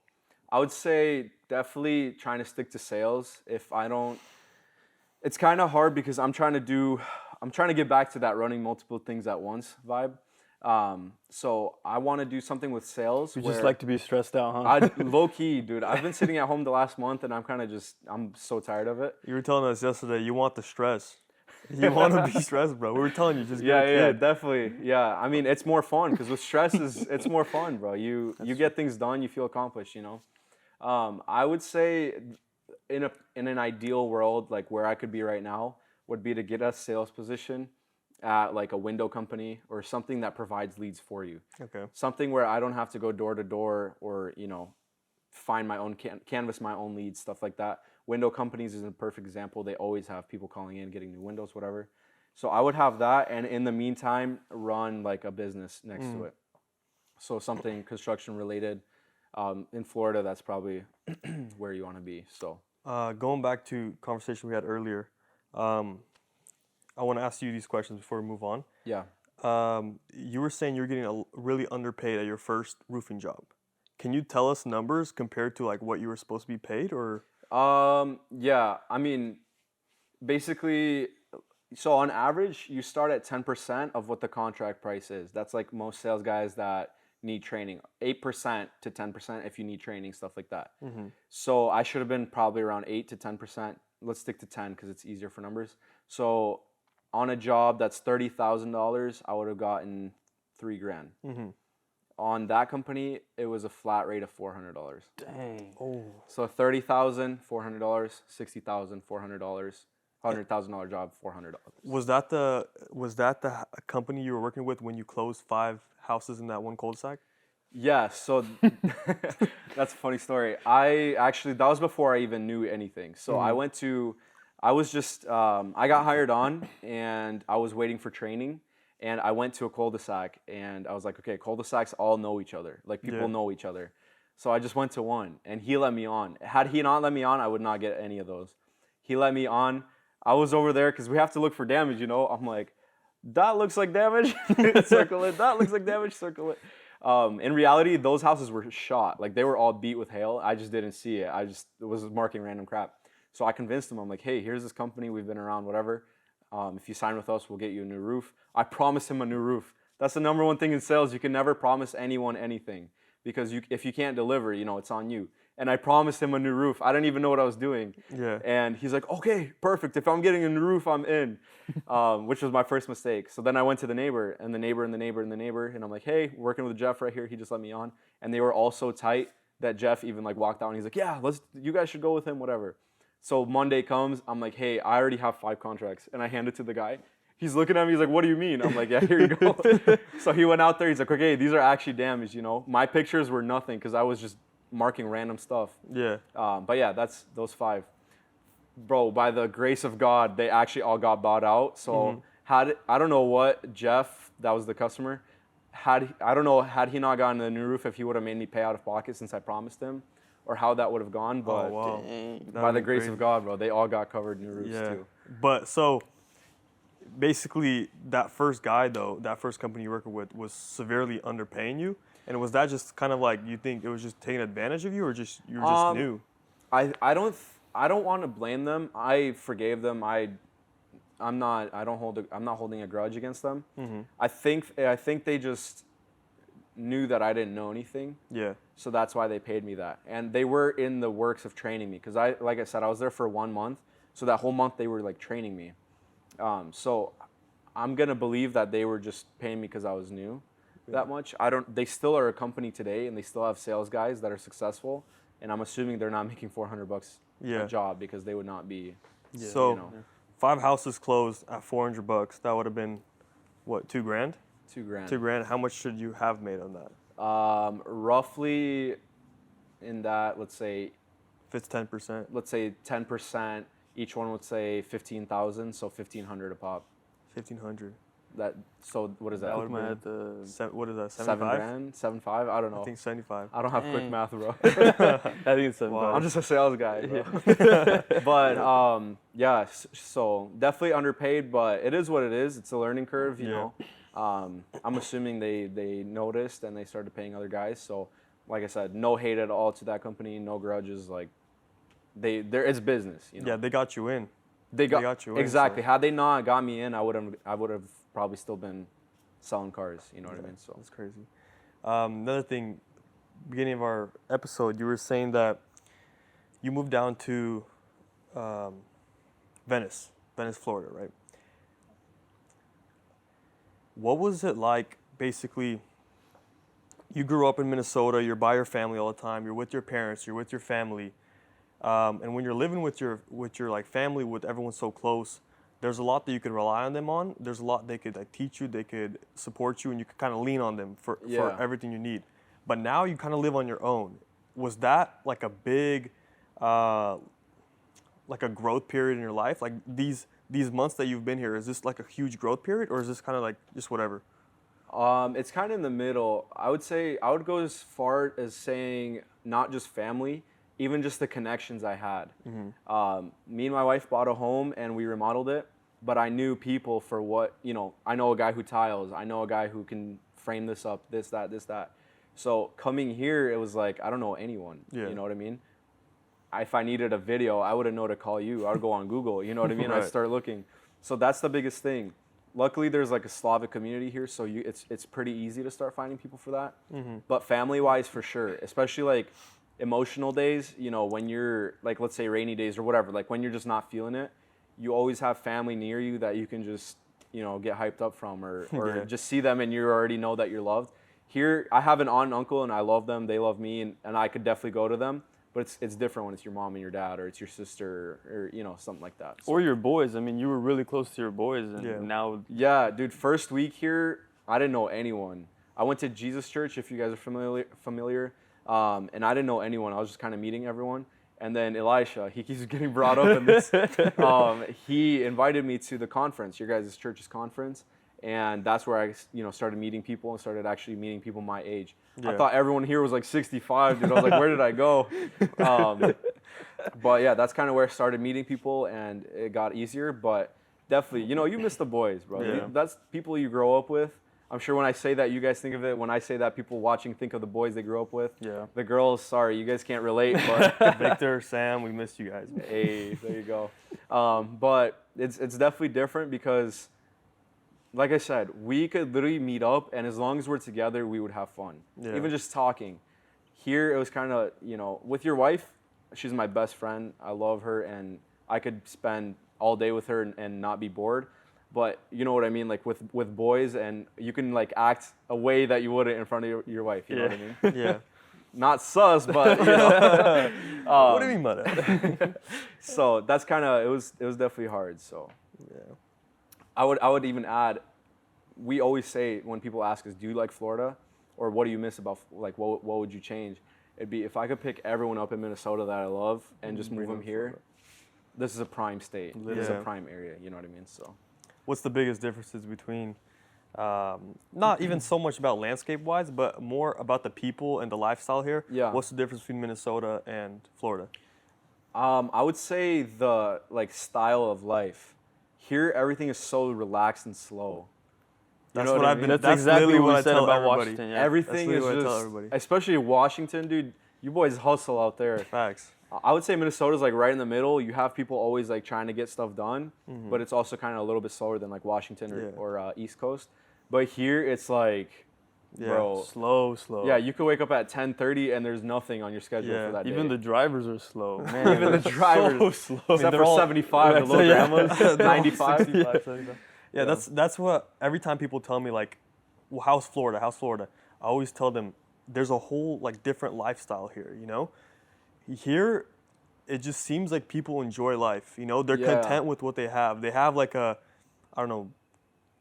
I would say definitely trying to stick to sales. It's kind of hard because I'm trying to get back to that running multiple things at once vibe. So I want to do something with sales. You just like to be stressed out, huh? Low key, dude. I've been sitting at home the last month and I'm so tired of it. You were telling us yesterday you want the stress. You want to be stressed, bro. We were telling you just get a kid. Yeah, definitely. Yeah, I mean it's more fun because with stress it's more fun, bro. You get things done, you feel accomplished, you know. I would say in an ideal world, like where I could be right now, would be to get a sales position at like a window company or something that provides leads for you. Okay. Something where I don't have to go door to door or, you know, find my own canvas my own leads, stuff like that. Window companies is a perfect example. They always have people calling in, getting new windows, whatever. So I would have that, and in the meantime, run like a business next to it. So something construction related. In Florida, that's probably where you want to be. So going back to conversation we had earlier, I want to ask you these questions before we move on. Yeah. You were saying you're getting really underpaid at your first roofing job. Can you tell us numbers compared to like what you were supposed to be paid, or? Yeah, I mean, basically, so on average, you start at 10% of what the contract price is. That's like most sales guys that need training. 8% to 10% if you need training, stuff like that. Mm-hmm. So I should have been probably around 8 to 10%. Let's stick to 10 because it's easier for numbers. So on a job that's $30,000, I would have gotten $3,000. Mm-hmm. On that company, it was a flat rate of $400. Dang. Oh. So $30,000, $400, $60,000, $400, $100,000 job, $400. Was that the company you were working with when you closed 5 houses in that one cul-de-sac? Yeah. So that's a funny story. That was before I even knew anything. So mm-hmm. I got hired on and I was waiting for training. And I went to a cul-de-sac, and I was like, okay, cul-de-sacs all know each other. Like, people know each other. So I just went to one, and he let me on. Had he not let me on, I would not get any of those. He let me on. I was over there, because we have to look for damage, you know? I'm like, that looks like damage. Circle it. That looks like damage. Circle it. In reality, those houses were shot. Like, they were all beat with hail. I just didn't see it. It was marking random crap. So I convinced him. I'm like, hey, here's this company. We've been around, whatever. If you sign with us, we'll get you a new roof. I promised him a new roof. That's the number one thing in sales. You can never promise anyone anything because if you can't deliver, it's on you. And I promised him a new roof. I didn't even know what I was doing. Yeah. And he's like, okay, perfect. If I'm getting a new roof, I'm in, which was my first mistake. So then I went to the neighbor, and the neighbor, and the neighbor, and the neighbor. And I'm like, hey, working with Jeff right here. He just let me on. And they were all so tight that Jeff even like walked out and he's like, yeah, you guys should go with him, whatever. So Monday comes. I'm like, hey, I already have 5 contracts. And I hand it to the guy. He's looking at me. He's like, what do you mean? I'm like, yeah, here you go. So he went out there. He's like, okay, these are actually damaged, My pictures were nothing because I was just marking random stuff. Yeah. But yeah, that's those 5. Bro, by the grace of God, they actually all got bought out. So I don't know what Jeff, that was the customer, had he not gotten the new roof, if he would have made me pay out of pocket since I promised him, or how that would have gone. But by the grace of God, bro, they all got covered new roofs too. But so basically, that first guy though, that first company you were working with was severely underpaying you. And was that just kind of like, you think it was just taking advantage of you, or just you were just new? I don't want to blame them. I forgave them. I'm not holding a grudge against them. I think they just knew that I didn't know anything. Yeah. So that's why they paid me that. And they were in the works of training me because like I said, I was there for 1 month. So that whole month they were like training me. So I'm gonna believe that they were just paying me because I was new. That much. They still are a company today, and they still have sales guys that are successful, and I'm assuming they're not making $400 a job because they would not be. Yeah. So 5 houses closed at $400. That would have been what, $2 grand? $2 grand. How much should you have made on that? Roughly in that, let's say, if it's 10%. Let's say 10%. Each one would say 15,000, so 1,500 a pop. 1,500. So what is that? What is that? 75? 7 grand? 75? I don't know. I think 75. I don't have quick math, bro. I think it's 75. Wow. I'm just a sales guy, bro. But yeah, so definitely underpaid, but it is what it is. It's a learning curve, you know. I'm assuming they noticed and they started paying other guys. So like I said, no hate at all to that company, no grudges. Like it's business, Yeah, they got you in. They got you in. Exactly. So. Had they not got me in, I would have probably still been selling cars. You know what I mean? So that's crazy. Another thing, beginning of our episode, you were saying that you moved down to Venice, Florida, right? What was it like? Basically, you grew up in Minnesota. You're by your family all the time. You're with your parents. You're with your family. And when you're living with your like family, with everyone so close, there's a lot that you could rely on them on. There's a lot they could like teach you, they could support you, and you could kind of lean on them for everything you need. But now you kind of live on your own. Was that like a big, like a growth period in your life? Like these months that you've been here, is this like a huge growth period, or is this kind of like just whatever? It's kind of in the middle. I would go as far as saying not just family, even just the connections I had. Me and my wife bought a home and we remodeled it, but I knew people for what, I know a guy who tiles, I know a guy who can frame this up, this, that. So coming here, it was like, I don't know anyone, you know what I mean? If I needed a video, I wouldn't know to call you. I would go on Google, you know what I mean? Right. I'd start looking. So that's the biggest thing. Luckily, there's like a Slavic community here, so it's pretty easy to start finding people for that. But family-wise, for sure, especially like, emotional days, when you're like, let's say rainy days or whatever, like when you're just not feeling it, you always have family near you that you can just, get hyped up from or just see them and you already know that you're loved. Here, I have an aunt and uncle and I love them, they love me, and I could definitely go to them, but it's different when it's your mom and your dad or it's your sister or, something like that. So. Or your boys. I mean, you were really close to your boys and now. Yeah, dude, first week here, I didn't know anyone. I went to Jesus Church, if you guys are familiar. And I didn't know anyone. I was just kind of meeting everyone. And then Elisha, he keeps getting brought up in this. He invited me to the conference, your guys' church's conference. And that's where I, started meeting people and started actually meeting people my age. Yeah. I thought everyone here was like 65, dude. I was like, where did I go? But yeah, that's kind of where I started meeting people and it got easier. But definitely, you miss the boys, bro. Yeah. That's people you grow up with. I'm sure when I say that, you guys think of it. When I say that, people watching think of the boys they grew up with. Yeah. The girls, sorry, you guys can't relate. But Victor, Sam, we miss you guys. Hey, there you go. But it's definitely different because like I said, we could literally meet up, and as long as we're together, we would have fun. Yeah. Even just talking. Here, it was kind of, you know, with your wife, she's my best friend. I love her, and I could spend all day with her and not be bored. But you know what I mean, like with boys, and you can like act a way that you wouldn't in front of your wife. You know what I mean? Yeah. Not sus, but you know. What do you mean by that? So that's kind of it was definitely hard. So Yeah. I would even add, we always say when people ask us, do you like Florida, or what do you miss about, like what would you change? It'd be if I could pick everyone up in Minnesota that I love and just move them here. This is a prime state. This is a prime area. You know what I mean? So. What's the biggest differences between, not even so much about landscape-wise, but more about the people and the lifestyle here? Yeah. What's the difference between Minnesota and Florida? I would say the like style of life. Here, everything is so relaxed and slow. You know What I I've mean? been. That's exactly literally what I I said tell about everybody. Washington. Yeah. Everything is what I tell just, everybody. especially Washington, dude. You boys hustle out there. Facts. I would say Minnesota's like right in the middle. You have people always like trying to get stuff done, but it's also kind of a little bit slower than like Washington or East Coast. But here it's like, Yeah. bro, Slow. yeah, you could wake up at 10:30 and there's nothing on your schedule Yeah, for that day. Even the drivers are slow. Man, Even the drivers, so slow. except for 75, the little grandmas, 95. 65, 75. Yeah, that's what every time people tell me like, well, how's Florida? How's Florida? I always tell them there's a whole like different lifestyle here. You know, here it just seems like people enjoy life. You know, they're content with what they have. They have like a, I don't know,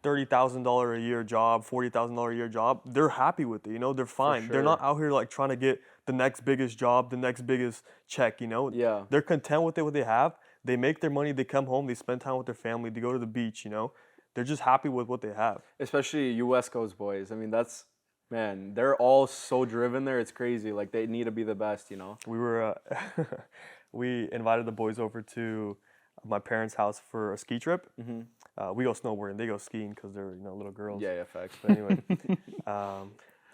$30,000 a year job, $40,000 a year job. They're happy with it. You know, they're fine. sure. They're not out here like trying to get the next biggest job, the next biggest check. You know, Yeah. they're content with what they have. They make their money. They come home. They spend time with their family. They go to the beach. You know, they're just happy with what they have. Especially you West Coast boys. I mean, that's, man, they're all so driven there. It's crazy. Like, they need to be the best, you know? We were, we invited the boys over to my parents' house for a ski trip. We go snowboarding. They go skiing because they're, you know, little girls. Yeah, facts. But anyway,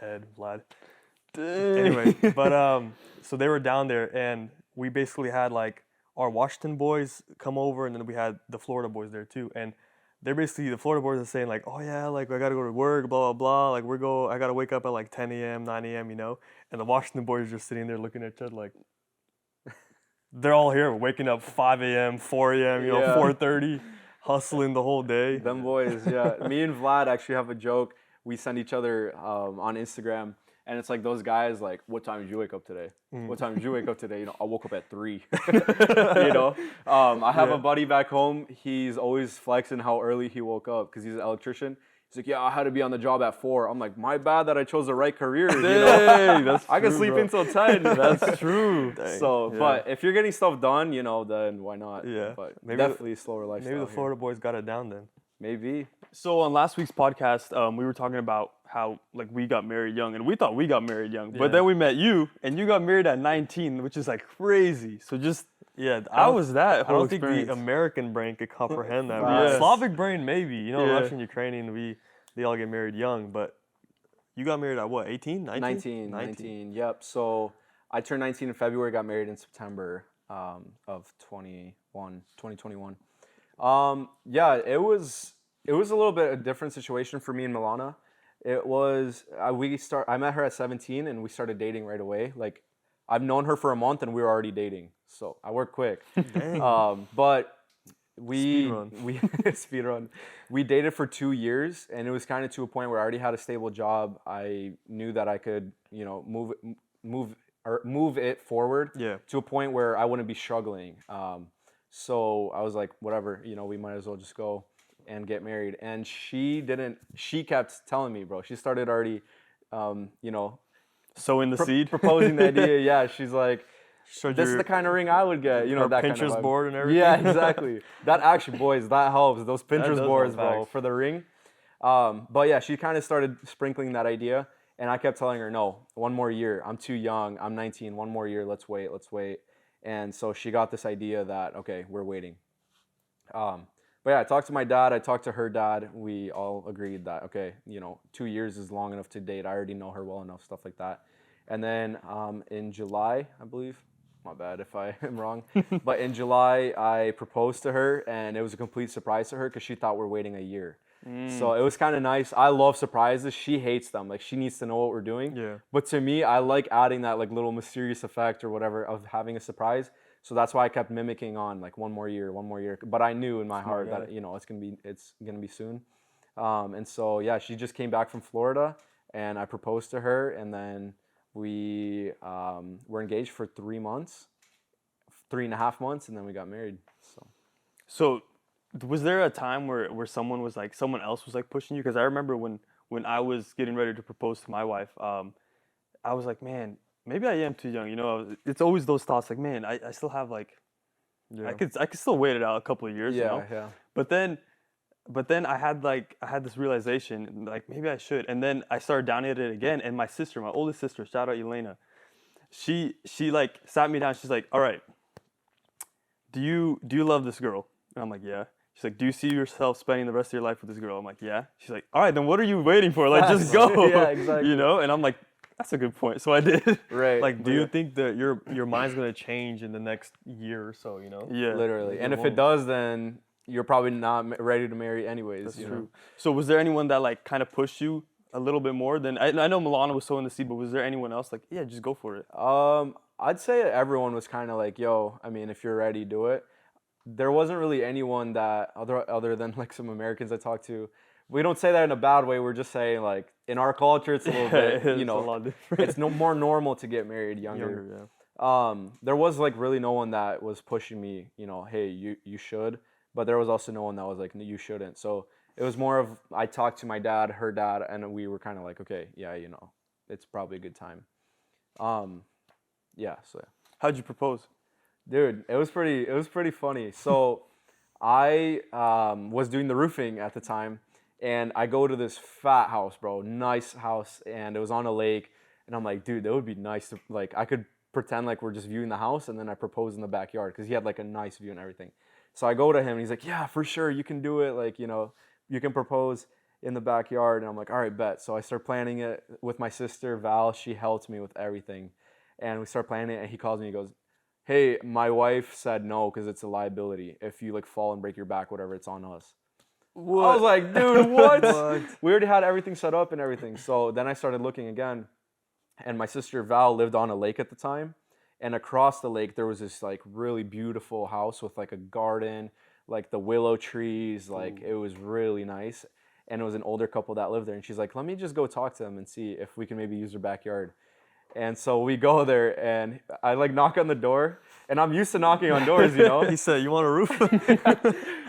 Ed, Vlad. Anyway, but so they were down there, and we basically had like our Washington boys come over, and then we had the Florida boys there too. And they're basically, the Florida boys are saying like, oh yeah, like I gotta go to work, blah blah blah. Like I gotta wake up at like 10 a.m., 9 a.m. You know. And the Washington boys are just sitting there looking at each other like, they're all here waking up 5 a.m., 4 a.m., you know, 4:30, hustling the whole day. Them boys, yeah. Me and Vlad actually have a joke. We send each other on Instagram, and it's like those guys like, what time did you wake up today? What time did you wake up today? You know, I woke up at 3. You know, I have a buddy back home. He's always flexing how early he woke up because he's an electrician. He's like, yeah, I had to be on the job at 4. I'm like, my bad that I chose the right career. You know? That's I can true, sleep bro. until 10. That's true. So, but if you're getting stuff done, you know, then why not? Yeah. But Maybe definitely slower lifestyle. Maybe the here. Florida boys got it down then. Maybe. So on last week's podcast, we were talking about how like we got married young, and we thought we got married young, Yeah. but then we met you, and you got married at 19, which is like crazy. So just Yeah, how was that I whole don't think experience? the American brain could comprehend that. Yes. Slavic brain, maybe. You know, Yeah. Russian, Ukrainian, they all get married young. But you got married at what, 18, 19? 19. Yep. So I turned 19 in February, got married in September of 2021. Yeah, it was a little bit a different situation for me and Milana. It was I met her at 17 and we started dating right away. Like, I've known her for a month and we were already dating. So I work quick. Dang. But we Speedrun. speed run. We dated for 2 years, and it was kind of to a point where I already had a stable job. I knew that I could, you know, move it forward Yeah. to a point where I wouldn't be struggling. So I was like, whatever, you know, we might as well just go and get married. And she kept telling me, bro. She started already, you know, Sowing the seed. proposing the idea. Yeah, she's like, Showed this is your- the kind of ring I would get, you know, her that kind Pinterest of vibe. board and everything. Yeah, exactly. That actually, boys, that helps. Those Pinterest does boards, help, bro, facts. for the ring. But yeah, she kind of started sprinkling that idea, and I kept telling her, no, one more year. I'm too young. I'm 19. One more year. Let's wait. And so she got this idea that, okay, we're waiting. But yeah, I talked to my dad. I talked to her dad. We all agreed that, okay, you know, 2 years is long enough to date. I already know her well enough, stuff like that. And then in July, I believe, my bad if I am wrong, but in July, I proposed to her, and it was a complete surprise to her because she thought we're waiting a year. So it was kind of nice. I love surprises. She hates them. Like, she needs to know what we're doing. Yeah. But to me, I like adding that like little mysterious effect or whatever of having a surprise. So that's why I kept mimicking on like one more year. But I knew in my heart that, you know, it's gonna be soon. And so yeah, she just came back from Florida, and I proposed to her, and then we were engaged for 3 months, 3.5 months, and then we got married. So, was there a time where someone else was like pushing you? Because I remember when I was getting ready to propose to my wife, I was like, man, maybe I am too young. You know, it's always those thoughts like, man, I still have like, I could still wait it out a couple of years. Yeah, you know? yeah. But then I had this realization, like maybe I should. And then I started down at it again. And my sister, my oldest sister, shout out Elena, she like sat me down. She's like, all right, do you love this girl? And I'm like, yeah. She's like, do you see yourself spending the rest of your life with this girl? I'm like, yeah. She's like, all right, then what are you waiting for? Like, just go. Yeah, exactly. You know? And I'm like, that's a good point. So I did. Right. Like, do you think that your mind's gonna change in the next year or so? You know. Yeah. Literally. And if it does, then you're probably not ready to marry anyways. That's you true. know? So was there anyone that like kind of pushed you a little bit more than I know Milana was sowing the seed, but was there anyone else like, yeah, just go for it? I'd say everyone was kind of like, yo, I mean, if you're ready, do it. There wasn't really anyone that other than like some Americans I talked to. We don't say that in a bad way. We're just saying like in our culture, it's a little bit, you know, a lot different. it's more normal to get married younger. There was like really no one that was pushing me, you know, hey, you should. But there was also no one that was like, no, you shouldn't. So it was more of I talked to my dad, her dad, and we were kind of like, okay, yeah, you know, it's probably a good time. Yeah. So yeah. How'd you propose? Dude, it was pretty funny. So I was doing the roofing at the time, and I go to this fat house, bro, nice house, and it was on a lake, and I'm like, dude, that would be nice to, like, I could pretend like we're just viewing the house, and then I propose in the backyard, because he had like a nice view and everything. So I go to him, and he's like, yeah, for sure, you can do it, like, you know, you can propose in the backyard, and I'm like, all right, bet. So I start planning it with my sister, Val. She helped me with everything, and we start planning it, and he calls me, he goes, hey, my wife said no because it's a liability. If you like fall and break your back, whatever, it's on us. What? I was like, dude, what? We already had everything set up and everything. So then I started looking again, and my sister Val lived on a lake at the time, and across the lake there was this like really beautiful house with like a garden, like the willow trees, like it was really nice. And it was an older couple that lived there, and she's like, let me just go talk to them and see if we can maybe use their backyard. And so we go there, and I like knock on the door, and I'm used to knocking on doors, you know. He said, you want a roof?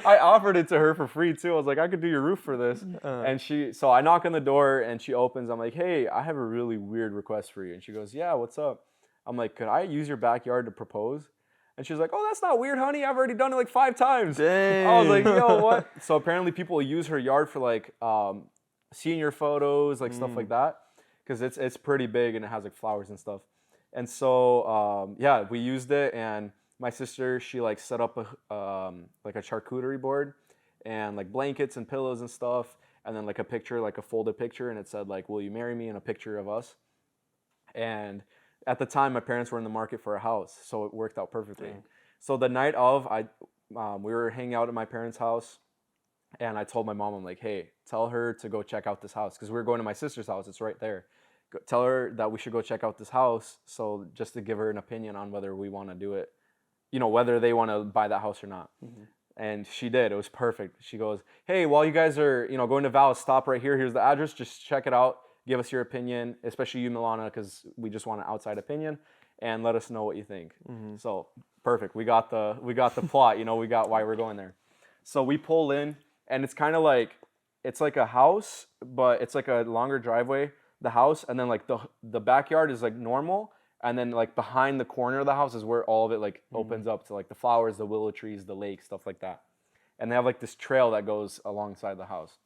I offered it to her for free too. I was like, I could do your roof for this. And so I knock on the door, and she opens. I'm like, hey, I have a really weird request for you. And she goes, yeah, what's up? I'm like, could I use your backyard to propose? And she's like, oh, that's not weird, honey. I've already done it like 5 times. Dang. I was like, yo, what? So apparently people use her yard for like senior photos, like stuff like that. Because it's pretty big and it has like flowers and stuff. And so yeah, we used it, and my sister, she like set up like a charcuterie board and like blankets and pillows and stuff, and then like a picture, like a folded picture, and it said like, will you marry me, and a picture of us. And at the time my parents were in the market for a house, so it worked out perfectly. So the night of, we were hanging out at my parents' house, and I told my mom, I'm like, hey, tell her to go check out this house, because we were going to my sister's house, it's right there. Tell her that we should go check out this house, so just to give her an opinion on whether we want to do it, you know, whether they want to buy that house or not. And she did. It was perfect. She goes, hey, while you guys are, you know, going to Val, stop right here. Here's the address. Just check it out. Give us your opinion, especially you, Milana, because we just want an outside opinion, and let us know what you think. So perfect. We got the plot. You know, we got why we're going there. So we pull in, and it's kind of like, it's like a house, but it's like a longer driveway. The house, and then like the backyard is like normal, and then like behind the corner of the house is where all of it like opens up to like the flowers, the willow trees, the lake, stuff like that. And they have like this trail that goes alongside the house.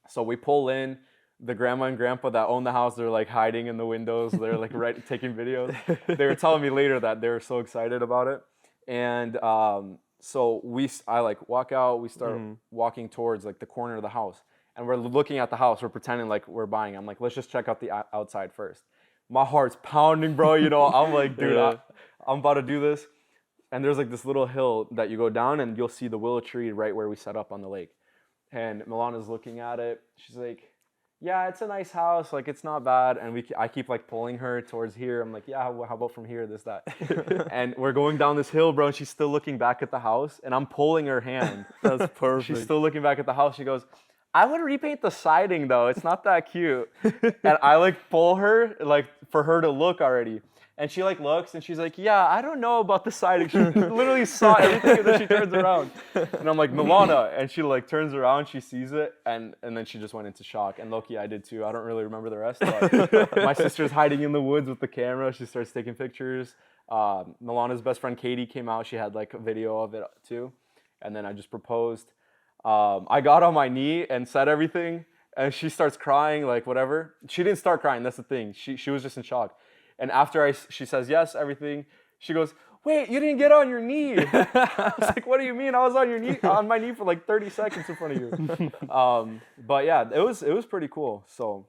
So we pull in. The grandma and grandpa that own the house, they're like hiding in the windows. They're like taking videos. They were telling me later that they were so excited about it. And so I like walk out. We start walking towards like the corner of the house. And we're looking at the house. We're pretending like we're buying. I'm like, let's just check out the outside first. My heart's pounding, bro. You know, I'm like, dude, I'm about to do this. And there's like this little hill that you go down, and you'll see the willow tree right where we set up on the lake. And Milana's looking at it. She's like, yeah, it's a nice house. Like, it's not bad. And I keep like pulling her towards here. I'm like, yeah, how about from here, this, that. And we're going down this hill, bro. And she's still looking back at the house. And I'm pulling her hand. That's perfect. She's still looking back at the house. She goes, I would repaint the siding though. It's not that cute. And I like pull her like for her to look already. And she like looks and she's like, yeah, I don't know about the siding. She literally saw everything and then she turns around. And I'm like, Milana. And she like turns around, she sees it, and then she just went into shock. And low-key, I did too. I don't really remember the rest. But my sister's hiding in the woods with the camera. She starts taking pictures. Milana's best friend Katie came out. She had like a video of it too. And then I just proposed. I got on my knee and said everything. And she starts crying, like whatever. She didn't start crying. That's the thing. She was just in shock. And after she says yes, everything, she goes, wait, you didn't get on your knee. I was like, what do you mean? I was on my knee for like 30 seconds in front of you. But yeah, it was pretty cool. So,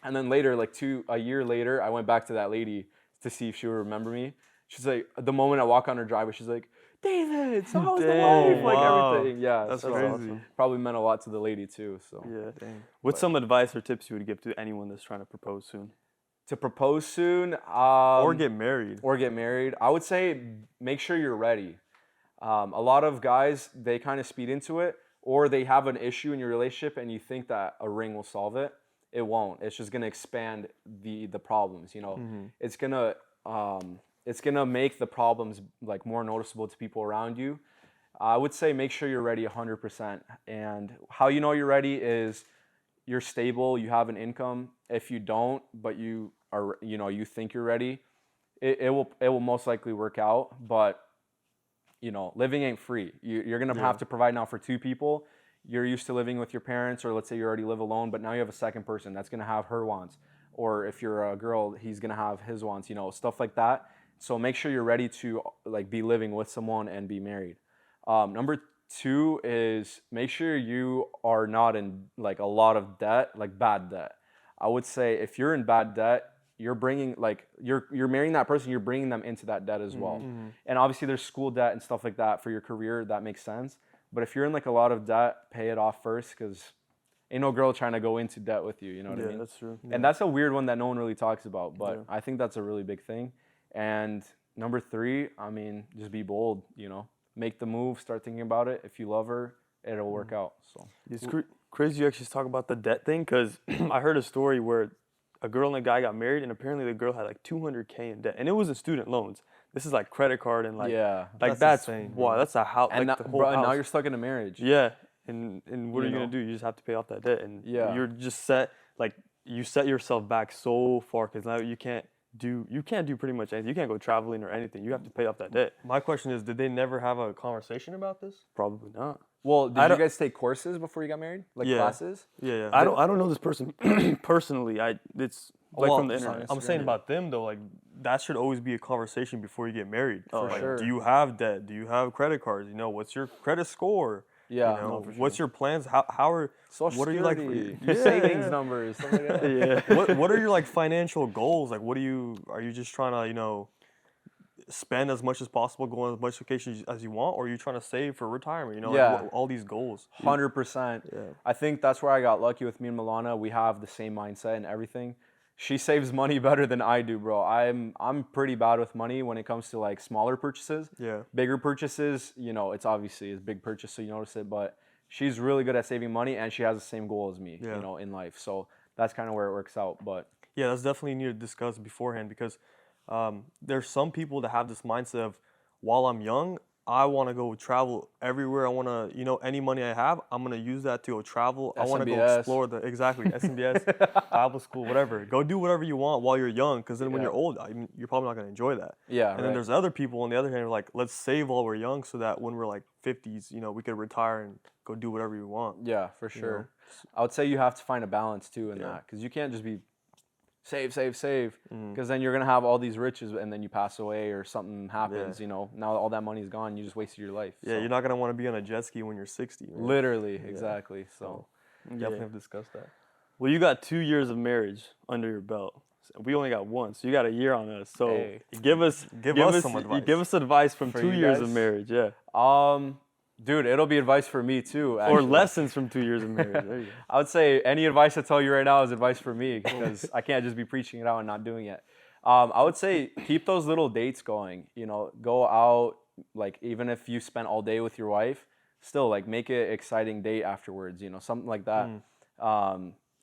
and then later, like a year later, I went back to that lady to see if she would remember me. She's like, the moment I walk on her driveway, she's like, David, so how's the life? Like everything. Yeah, that's so crazy. awesome. Probably meant a lot to the lady too. So yeah. What's some advice or tips you would give to anyone that's trying to propose soon? To propose soon, or get married. I would say make sure you're ready. A lot of guys, they kind of speed into it, or they have an issue in your relationship and you think that a ring will solve it. It won't. It's just gonna expand the problems. You know, it's gonna make the problems like more noticeable to people around you. I would say make sure you're ready 100%. And how you know you're ready is you're stable, you have an income. If you don't, but you are, you think you're ready, it will most likely work out. But living ain't free. You're gonna have to provide now for two people. You're used to living with your parents, or let's say you already live alone, but now you have a second person that's gonna have her wants. Or if you're a girl, he's gonna have his wants. Stuff like that. So make sure you're ready to like be living with someone and be married. Number 2 is make sure you are not in like a lot of debt, like bad debt. I would say if you're in bad debt, you're bringing like you're marrying that person, you're bringing them into that debt as well. And obviously there's school debt and stuff like that for your career, that makes sense. But if you're in like a lot of debt, pay it off first, because ain't no girl trying to go into debt with you. You know what I mean? Yeah, that's true. And that's a weird one that no one really talks about, but I think that's a really big thing. And number 3, I mean, just be bold. Make the move, start thinking about it. If you love her, it'll work out. So it's crazy you actually talk about the debt thing, because I heard a story where a girl and a guy got married, and apparently the girl had like $200K in debt, and it was in student loans. This is like credit card and like that's insane, wow, that's a house. and like the whole house. now you're stuck in a marriage. Yeah, and what are you gonna do? You just have to pay off that debt, and you're just set. Like you set yourself back so far, because now you can't do pretty much anything. You can't go traveling or anything. You have to pay off that debt. My question is, did they never have a conversation about this? Probably not. Well, did you guys take courses before you got married? Like classes? Yeah. I don't know this person personally. It's like from the internet. I'm saying about them though, like that should always be a conversation before you get married. For sure. Do you have debt? Do you have credit cards? What's your credit score? Yeah. What's your plans? How are Social what are you like? your savings numbers, stuff like that. Yeah. What are your like financial goals? Like are you just trying to spend as much as possible, go on as much vacations as you want, or are you trying to save for retirement? Like all these goals. 100%. Yeah. I think that's where I got lucky with me and Milana. We have the same mindset and everything. She saves money better than I do, bro. I'm pretty bad with money when it comes to like smaller purchases. Yeah. Bigger purchases, it's obviously a big purchase, so you notice it, but she's really good at saving money, and she has the same goal as me, in life. So that's kind of where it works out. But yeah, that's definitely need to discuss beforehand, because there's some people that have this mindset of, while I'm young, I want to go travel everywhere. I want to, any money I have, I'm going to use that to go travel. I want to go explore SMBS, Bible school, whatever. Go do whatever you want while you're young, because then when you're old, you're probably not going to enjoy that. Yeah. And then there's other people, on the other hand, who are like, let's save while we're young, so that when we're like 50s, we could retire and go do whatever we want. Yeah, for sure. I would say you have to find a balance too in that, because you can't just be save, because then you're going to have all these riches and then you pass away or something happens, now all that money's gone, you just wasted your life. Yeah, you're not going to want to be on a jet ski when you're 60. Right? Literally, exactly. So we definitely have to discuss that. Well, you got 2 years of marriage under your belt. We only got 1, so you got a year on us. So give us some advice. Give us advice from 2 years of marriage, Dude, it'll be advice for me too. Or Actually. lessons from 2 years of marriage. There you go. I would say any advice I tell you right now is advice for me because I can't just be preaching it out and not doing it. I would say keep those little dates going. You know, go out, like even if you spent all day with your wife, still like make it exciting date afterwards. You know, something like that.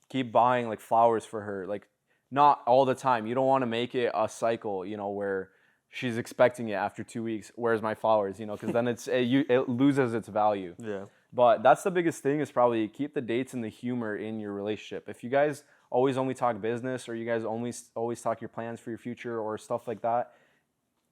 Keep buying like flowers for her, like not all the time. You don't want to make it a cycle, you know, where she's expecting it after 2 weeks. Where's my flowers? You know, because then it loses its value. Yeah. But that's the biggest thing is probably keep the dates and the humor in your relationship. If you guys always only talk business or you guys always talk your plans for your future or stuff like that,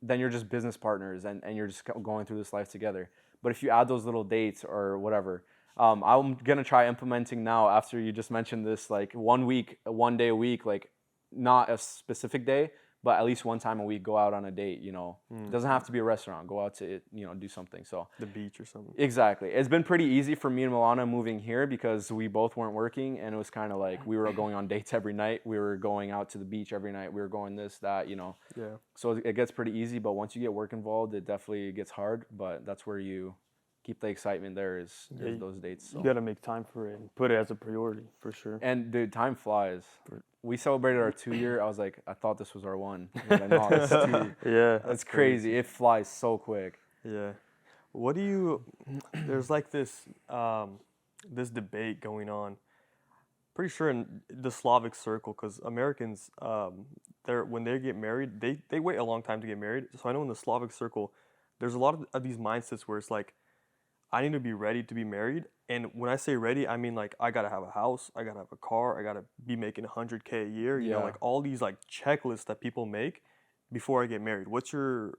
then you're just business partners and you're just going through this life together. But if you add those little dates or whatever, I'm going to try implementing now after you just mentioned this, like 1 day a week, like not a specific day, but at least one time a week, go out on a date, you know. It doesn't have to be a restaurant. Go out to, you know, do something. So The beach or something. exactly. It's been pretty easy for me and Milana moving here because we both weren't working and it was kind of like we were going on dates every night. We were going out to the beach every night. We were going this, that, you know. Yeah. So it gets pretty easy, but once you get work involved, it definitely gets hard, but that's where you keep the excitement there is those dates. So. You got to make time for it and put it as a priority for sure. And dude, time flies. We celebrated our 2 year. I was like, I thought this was our one. I was like, no, it's 2. Yeah. That's crazy. It flies so quick. Yeah. What do you? There's like this this debate going on. Pretty sure in the Slavic circle, because Americans, when they get married, they wait a long time to get married. So I know in the Slavic circle, there's a lot of these mindsets where it's like, I need to be ready to be married. And when I say ready, I mean like I gotta have a house, I gotta have a car, I gotta be making $100K a year. You know, like all these like checklists that people make before I get married. What's your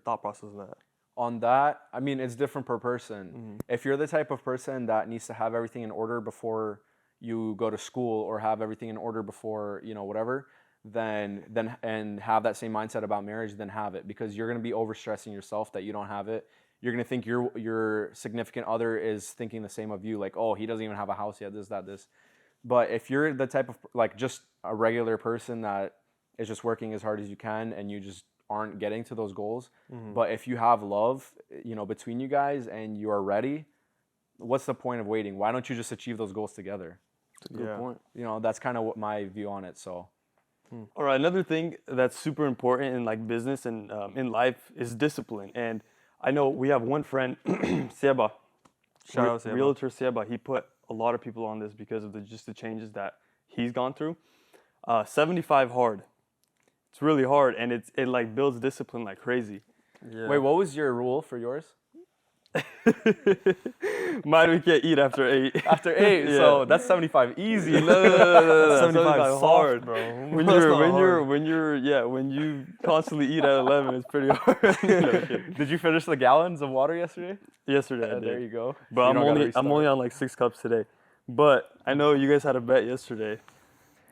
thought process on that? On that, I mean, it's different per person. If you're the type of person that needs to have everything in order before you go to school or have everything in order before, you know, whatever, then and have that same mindset about marriage, then have it, because you're going to be overstressing yourself that you don't have it. You're going to think your significant other is thinking the same of you, like, oh, he doesn't even have a house yet, this, that, this. But if you're the type of, like, just a regular person that is just working as hard as you can and you just aren't getting to those goals, but if you have love, you know, between you guys and you are ready, what's the point of waiting? Why don't you just achieve those goals together? That's a good point. You know, that's kind of what my view on it. So All right, another thing that's super important in like business and in life is discipline. And I know we have one friend, Seba, Shout out Seba. Realtor Seba. He put a lot of people on this because of just the changes that he's gone through. 75 hard. It's really hard, and it like builds discipline like crazy. Yeah. wait, what was your rule for yours? Mine, we can't eat after 8. After 8, Yeah. so that's 75 easy. No. 75 hard, soft, bro. When you constantly eat at 11, it's pretty hard. Did you finish the gallons of water yesterday? Yesterday, I did. There you go. But You I'm don't gotta only restart. on like 6 cups today. But I know you guys had a bet yesterday.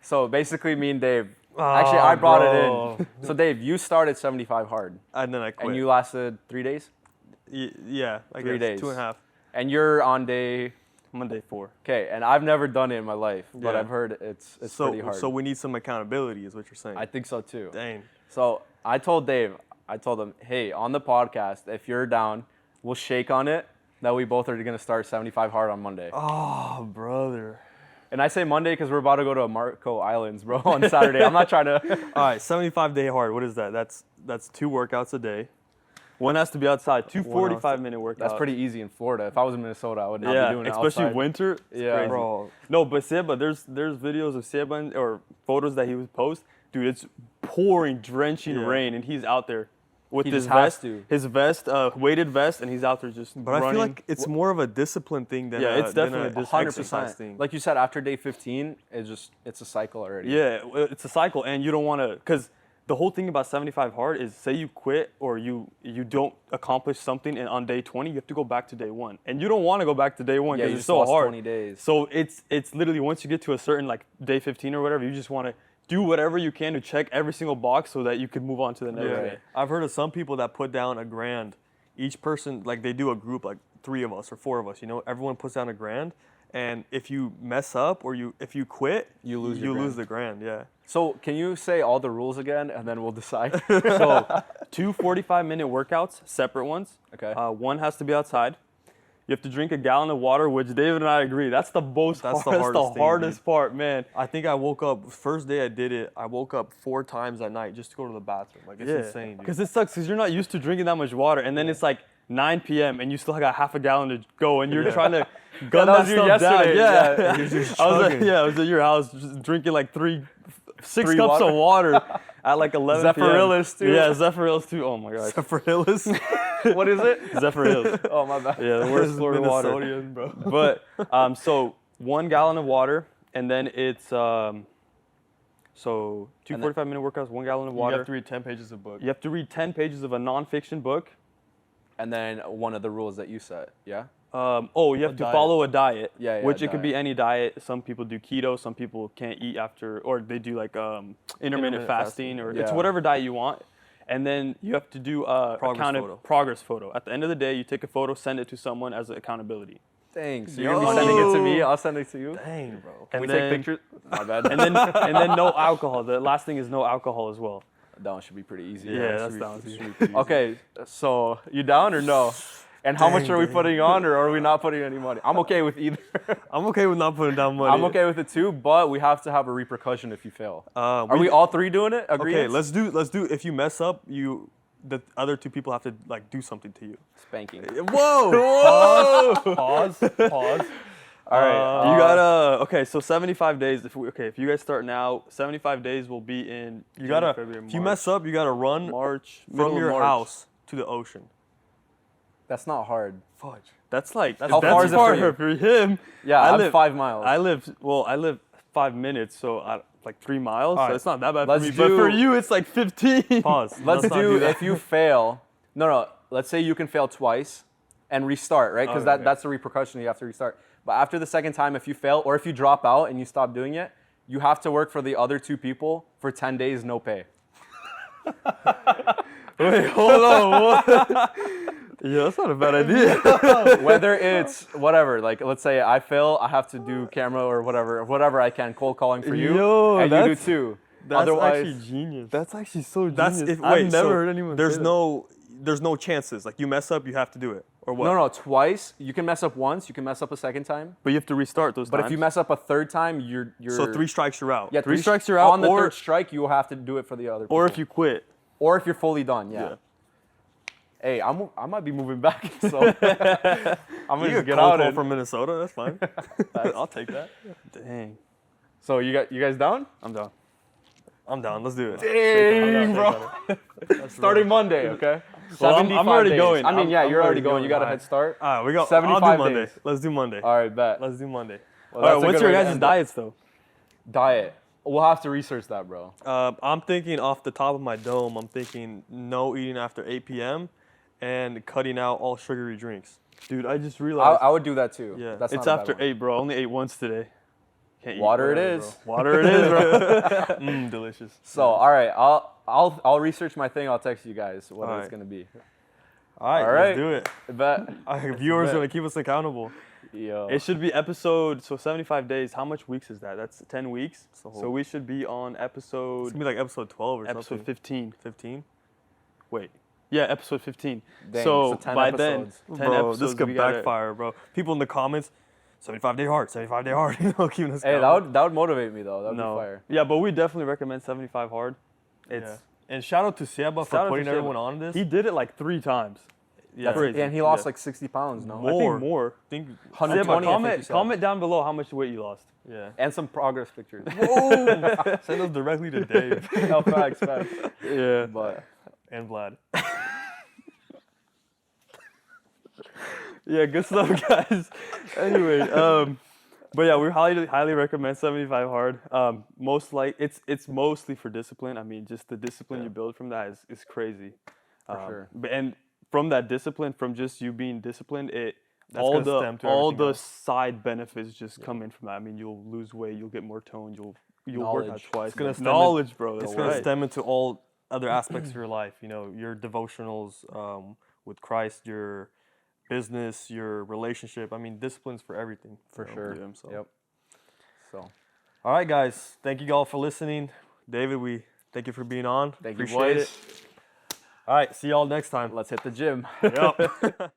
So basically, me and Dave. Actually, I brought it bro. in. So Dave, you started 75 hard, And then I quit. and you lasted 3 days, yeah, I 3 guess days. 2.5. and you're on day. Monday 4. Okay, and I've never done it in my life, but Yeah. I've heard it's So pretty hard. so we need some accountability, is what you're saying. I think so too. Dang. So I told Dave, him, hey, on the podcast, if you're down, we'll shake on it that we both are gonna start 75 hard on Monday. Oh, brother. And I say Monday because we're about to go to Marco Islands, bro, on Saturday. I'm not trying to. All right, 75-day hard. What is that? That's 2 workouts a day. One has to be outside. 2 One outside. 45-minute workouts. That's pretty easy in Florida. If I was in Minnesota, I would not Yeah, be doing it especially outside. winter. It's Yeah. crazy. Bro. No, but Seba, there's videos of Seba or photos that he would post. Dude, it's pouring, drenching Yeah. rain, and he's out there with He his just has vest, to. his vest, weighted vest, and he's out there just But running. I feel like it's more of a discipline thing than Yeah, a, it's definitely than a a 100%. exercise thing. Like you said, after day 15, it's a cycle already. Yeah, it's a cycle, and you don't want to, because the whole thing about 75 hard is, say you quit or you don't accomplish something, and on day 20 you have to go back to day 1, and you don't want to go back to day 1 Yeah, because you it's just so lost hard. 20 days. So it's literally once you get to a certain like day 15 or whatever, you just want to do whatever you can to check every single box so that you could move on to the next Yeah. day. I've heard of some people that put down $1,000. Each person, like they do a group, like 3 of us or 4 of us, you know, everyone puts down $1,000. And if you mess up or if you quit, You lose your lose the $1,000, yeah. So can you say all the rules again, and then we'll decide? So 2 45-minute workouts, separate ones. Okay. One has to be outside. You have to drink a gallon of water, which David and I agree. That's the hardest part, man. I think I woke up, first day I did it, I woke up 4 times at night just to go to the bathroom. Like, it's insane, dude. Because it sucks because you're not used to drinking that much water. And then it's like 9 p.m. and you still got half a gallon to go and you're trying to gun that stuff down. Yeah. I was at your house just drinking like 6 cups of water at like 11 p.m. Zephyrillus too. Yeah, Zephyrillus too. Oh my gosh. Zephyrillus? What is it? Zephyrillus. Oh, my bad. Yeah, the worst Florida water. Bro. But so 1 gallon of water, and then it's so 2 45-minute workouts, 1 gallon of water. You have to read 10 pages of book. You have to read 10 pages of a nonfiction book. And then one of the rules that you set, yeah? You have to follow a diet, which it could be diet. any diet. Some people do keto, some people can't eat after, or they do like intermittent fasting, or it's whatever diet you want. And then you have to do a progress photo. At the end of the day, you take a photo, send it to someone as accountability. Dang, so you're gonna be sending it to me, I'll send it to you? Dang, bro. Can we take pictures? My bad. And then no alcohol. The last thing is no alcohol as well. That one should be pretty easy. Yeah, that's down. Okay, so you down or no? And how much are we putting on, or are we not putting any money? I'm okay with either. I'm okay with not putting down money. I'm okay with it too, but we have to have a repercussion if you fail. Are we all 3 doing it? Okay, let's do. If you mess up, the other 2 people have to like do something to you. Spanking. Whoa! Pause. All right. You gotta so 75 days. If you guys start now, 75 days will be in. You gotta. February, If you mess up, you gotta run from your house to the ocean. That's not hard. Fudge. That's like How far is it for him. Yeah, I'm 5 miles. I live 5 minutes, so like 3 miles. All So right. it's not that bad Let's for me. But for you, it's like 15. Pause. Let's not do that. if you fail. No. Let's say you can fail twice and restart, right? Because that's the repercussion. You have to restart. But after the second time, if you fail or if you drop out and you stop doing it, you have to work for the other 2 people for 10 days, no pay. Wait, hold on. What? Yeah, that's not a bad idea. Whether it's whatever, like let's say I fail, I have to do camera or whatever I can, cold calling for you, and you do too. That's Otherwise, actually genius. That's actually so genius. I've never heard anyone There's say there's no chances. Like you mess up, you have to do it, or what? no, twice. You can mess up once. You can mess up a second time. But you have to restart those But times. if you mess up a third time, you're So 3 strikes, you're out. Yeah, 3 strikes, you're out. On the or, 3rd strike, you will have to do it for the other people. Or if you quit. Or if you're fully done, yeah. Hey, I might be moving back, so I'm gonna just get out and from Minnesota. That's fine. I'll take that. Dang. So you guys down? I'm down. I'm down. Let's do it. Dang, bro. Starting Monday, okay? Well, I'm already days. going. I mean, yeah, you're already going. going. You got a head start. All right, we got. 75 I'll do Monday. days. Let's do Monday. All right, bet. Let's do Monday. Well, All right, that's a what's good your way to guys' end it. diets though? Diet. We'll have to research that, bro. I'm thinking off the top of my dome. I'm thinking no eating after 8 p.m. and cutting out all sugary drinks. Dude, I just realized. I would do that too. Yeah. That's It's not a bad after one. 8, bro. I only ate once today. Can't eat Water it whatever, is. bro. Water it is, bro. Delicious. So, all right, I'll research my thing. I'll text you guys what All it's right. gonna be. All right, All right. let's do it. Bet. Viewers are gonna keep us accountable. Yo. It should be episode, so 75 days. How much weeks is that? That's 10 weeks. So So we should be on It's episode gonna be like episode 12 or episode something. 15. 15. Wait. Yeah, episode 15. Dang, so so 10 by episodes. then, 10 Bro, episodes. this could we gotta- backfire, bro. People in the comments, 75-day hard, 75-day hard. You know, keeping us Hey, accountable. that would motivate me though. That'd No. be fire. Yeah, but we definitely recommend 75 hard. It's Yeah. And shout out to Seba for Shout out to putting Seba. everyone on this. He did it like 3 times. yeah. crazy. And he lost Yeah. like 60 pounds, no? I think more. I think 120, I think comment, you said. comment down below how much weight you lost. yeah. And some progress pictures. Send those directly to Dave No, facts. Yeah. But and Vlad. Yeah, good stuff, guys. Anyway, but yeah, we highly recommend 75 hard. It's mostly for discipline. I mean, just the discipline you build from that is crazy. sure. And from that discipline, from just you being disciplined, That's all gonna stem to all everything the else. side benefits just come in from that. I mean, you'll lose weight, you'll get more tone, you'll work out Knowledge. twice. It's gonna stem knowledge, bro. It's That's gonna right. stem into all other aspects of your life. You know, your devotionals with Christ, your business, your relationship. I mean, discipline's for everything. for So, sure. yeah, so. Yep. So All right, guys. Thank you all for listening. David, we thank you for being on. thank you, Appreciate boys. it. All right, see y'all next time. Let's hit the gym. Yep.